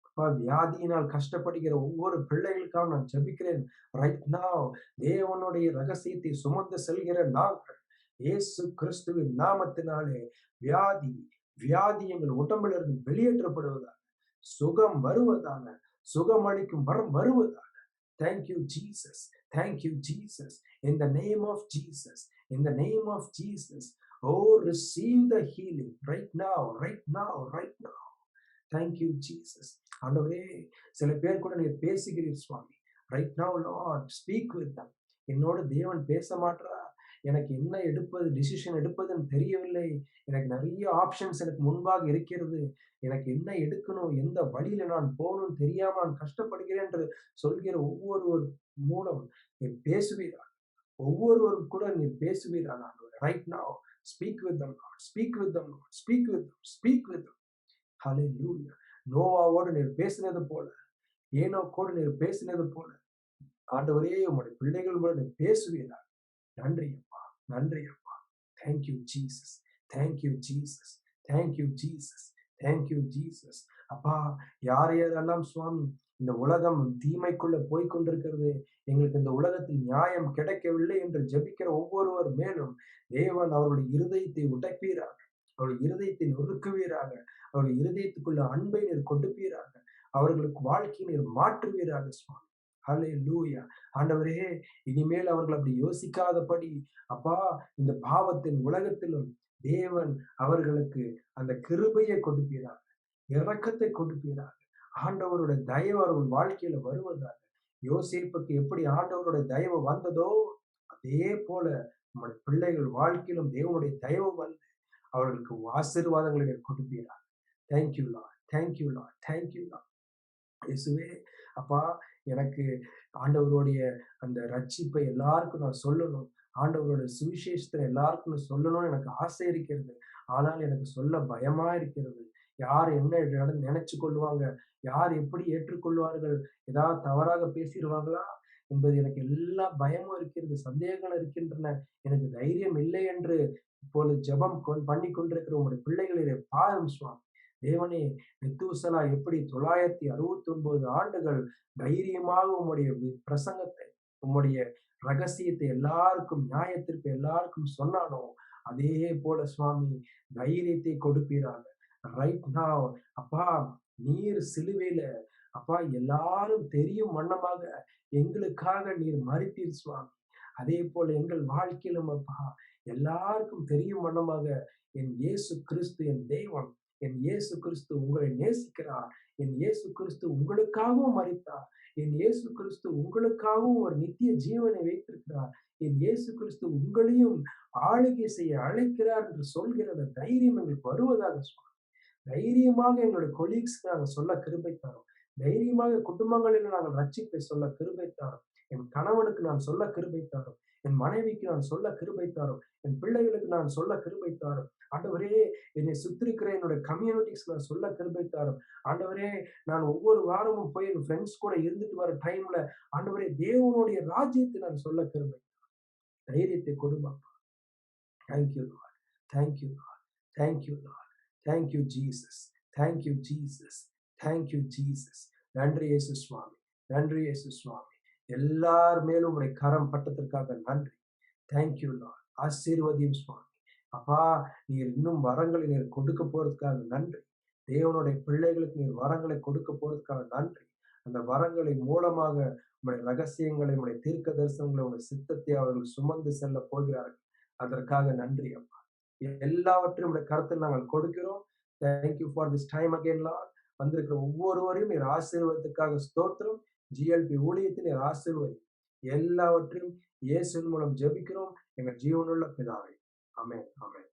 அப்பா, வியாதியினால் கஷ்டப்படுகிற ஒவ்வொரு பிள்ளைகளுக்காக நான் ஜெபிக்கிறேன். ரைட் நாவ் தேவனுடைய ரகசியத்தை சுமந்து செல்கிற நாங்கள் இயேசு கிறிஸ்துவின் நாமத்தினாலே வியாதி வியாதி எங்கள் உடம்பில் இருந்து வெளியேற்றப்படுவதாக, சுகம் வருவதாக, சுகம் அளிக்கும் வரம் வருவதாக. Thank you, Jesus. Thank you, Jesus. In the name of Jesus. In the name of Jesus. Oh, receive the healing right now, right now, right now. Thank you, Jesus. ஆண்டவரே, சில பேர் கூட நீர் பேசுகிறீர் சுவாமி. Right now Lord, speak with them. என்னோட தேவன் பேச மாட்றா, எனக்கு என்ன எடுப்பது, டிசிஷன் எடுப்பதுன்னு தெரியவில்லை, எனக்கு நிறைய ஆப்ஷன்ஸ் எனக்கு முன்பாக இருக்கிறது, எனக்கு என்ன எடுக்கணும், எந்த வழியில நான் போகணும்னு தெரியாம நான் கஷ்டப்படுகிறேன் என்று சொல்கிற ஒவ்வொருவர் மூலம் நீர் பேசுவீரா, ஒவ்வொருவரும் கூட நீர் பேசுவீரா. Right now speak with them Lord, speak with them Lord, speak with them, speak with them. Hallelujah. நோவாவோடு நீர் பேசினது போல, ஏனோக்கோடு நீர் பேசினது போல, ஆண்டவரே, உம்முடைய பிள்ளைகள் கூட நீர் பேசுவீரா. நன்றி அப்பா, நன்றி அப்பா. Thank you, Jesus. Thank you, Jesus. Thank you, Jesus. Thank you, Jesus. அப்பா, யார் யாரெல்லாம் சுவாமி இந்த உலகம் தீமைக்குள்ள போய் கொண்டிருக்கிறது, எங்களுக்கு இந்த உலகத்தில் நியாயம் கிடைக்கவில்லை என்று ஜெபிக்கிற ஒவ்வொருவர் மேலும் தேவன் அவருடைய இருதயத்தை உடைப்பீராக, அவருடைய இருதயத்தை நொறுக்குவீராக, அவருடைய இருதயத்துக்குள்ள அன்பை நீர் கொடுப்பீராக, அவர்களுக்கு வாழ்க்கையை நீர் மாற்றுவீராக சுவாமி. ஹல்லேலூயா. ஆண்டவரே, இனிமேல் அவர்கள் அப்படி யோசிக்காதபடி, அப்பா, இந்த பாவத்தின் உலகத்திலும் தேவன் அவர்களுக்கு அந்த கிருபையை கொடுப்பீராக, இரக்கத்தை கொடுப்பீராக. ஆண்டவருடைய தயவு அவர்கள் வாழ்க்கையில வருவதாக. யோசேப்புக்கு எப்படி ஆண்டவருடைய தயவு வந்ததோ, அதே போல நம்முடைய பிள்ளைகள் வாழ்க்கையிலும் தேவனுடைய தயவு வந்து அவர்களுக்கு ஆசீர்வாதங்களை நீர் கொடுப்பீராக. Thank you Lord, thank you Lord, thank you Lord. இயேசுவே, அப்பா, எனக்கு ஆண்டவருடைய அந்த ரட்சிப்பை எல்லாருக்கும் நான் சொல்லணும், ஆண்டவருடைய சுவிசேஷத்தை எல்லாருக்கும் நான் சொல்லணும்னு எனக்கு ஆசை இருக்கிறது. ஆனால் எனக்கு சொல்ல பயமா இருக்கிறது. யார் என்ன நினைச்சு கொள்வாங்க, யார் எப்படி ஏற்றுக்கொள்வார்கள், ஏதாவது தவறாக பேசிடுவாங்களா என்பது எனக்கு எல்லா பயமும் இருக்கிறது, சந்தேகங்கள் இருக்கின்றன. எனக்கு தைரியம் இல்லை என்று இப்பொழுது ஜெபம் பண்ணி கொண்டிருக்கிற உங்களுடைய பிள்ளைகளை பாரும் சுவாமி. தேவனே, மெத்தூசலா எப்படி 969 ஆண்டுகள் தைரியமாக உம்முடைய பிரசங்கத்தை, உம்முடைய ரகசியத்தை எல்லாருக்கும், நியாயத்திற்கு எல்லாருக்கும் சொன்னானோ, அதே போல சுவாமி தைரியத்தை கொடுப்பீராக. ரைட் நாவ் அப்பா, நீர் சிலுவையில, அப்பா, எல்லாரும் தெரியும் வண்ணமாக எங்களுக்காக நீர் மரித்தீர் சுவாமி. அதே போல எங்கள் வாழ்க்கையிலும் அப்பா, எல்லாருக்கும் தெரியும் வண்ணமாக என் இயேசு கிறிஸ்து என் தெய்வம், என் இயேசு கிறிஸ்து உங்களை நேசிக்கிறார், என் இயேசு கிறிஸ்து உங்களுக்காகவும் மரித்தார், என் இயேசு கிறிஸ்து உங்களுக்காகவும் ஒரு நித்திய ஜீவனை வைத்திருக்கிறார், என் இயேசு கிறிஸ்து உங்களையும் ஆளுகை செய்ய அழைக்கிறார் என்று சொல்கிற தைரியம் எங்களுக்கு வருவதாக சுவாமி. தைரியமாக எங்களுடைய கொலீக்ஸ்க்கு நாங்கள் சொல்ல கிருபை தரோம். தைரியமாக குடும்பங்களில் நாங்கள் ரட்சிப்பை சொல்ல கிருபை தரோம். என் கணவனுக்கு நான் சொல்ல கிருபை தரோம், என் மனைவிக்கு நான் சொல்ல கிருபை தரோம், என் பிள்ளைகளுக்கு நான் சொல்ல கிருபை தரோம். ஆண்டவரே, என்னை சுத்திருக்கிற என்னுடைய கம்யூனிட்டிஸ் நான் சொல்ல கிருபை தரோம். ஆண்டவரே, நான் ஒவ்வொரு வாரமும் போய் என் ஃப்ரெண்ட்ஸ் கூட இருந்துட்டு வர டைம்ல, ஆண்டவரே, தேவனுடைய ராஜ்யத்தை நான் சொல்ல கிருபை, தைரியத்தை கொடுமாப்பா. Thank you Lord, thank you Lord, thank you Lord, thank you Jesus, thank you Jesus, thank you Jesus. நன்றி இயேசு சுவாமி, நன்றி இயேசு சுவாமி. எல்லார் மேலும் உடைய கரம் பட்டதற்காக நன்றி. Thank you Lord. ஆசீர்வதியும் சுவாமி. அப்பா, நீர் இன்னும் வரங்களை நீர் கொடுக்க போறதுக்காக நன்றி. தேவனுடைய பிள்ளைகளுக்கு நீர் வரங்களை கொடுக்க போறதுக்காக நன்றி. அந்த வரங்களை மூலமாக உங்களுடைய ரகசியங்களை, உங்களுடைய தீர்க்க தரிசனங்களை, உங்களுடைய சித்தத்தை அவர்கள் சுமந்து செல்ல போகிறார்கள். அதற்காக நன்றி அப்பா. எல்லாவற்றையும் உடைய கருத்தில் நாங்கள் கொடுக்கிறோம். Thank you for this time again Lord. வந்திருக்கிற ஒவ்வொருவரையும் நீர் ஆசீர்வாதத்துக்காக ஸ்தோத்திரம். ஜிஎல்பி ஊழியத்தை நீர் ஆசீர்வதி. எல்லாவற்றையும் இயேசுவின் மூலம் ஜெபிக்கிறோம் எங்கள் ஜீவனுள்ள பிதாவே. ஆமென், ஆமென்.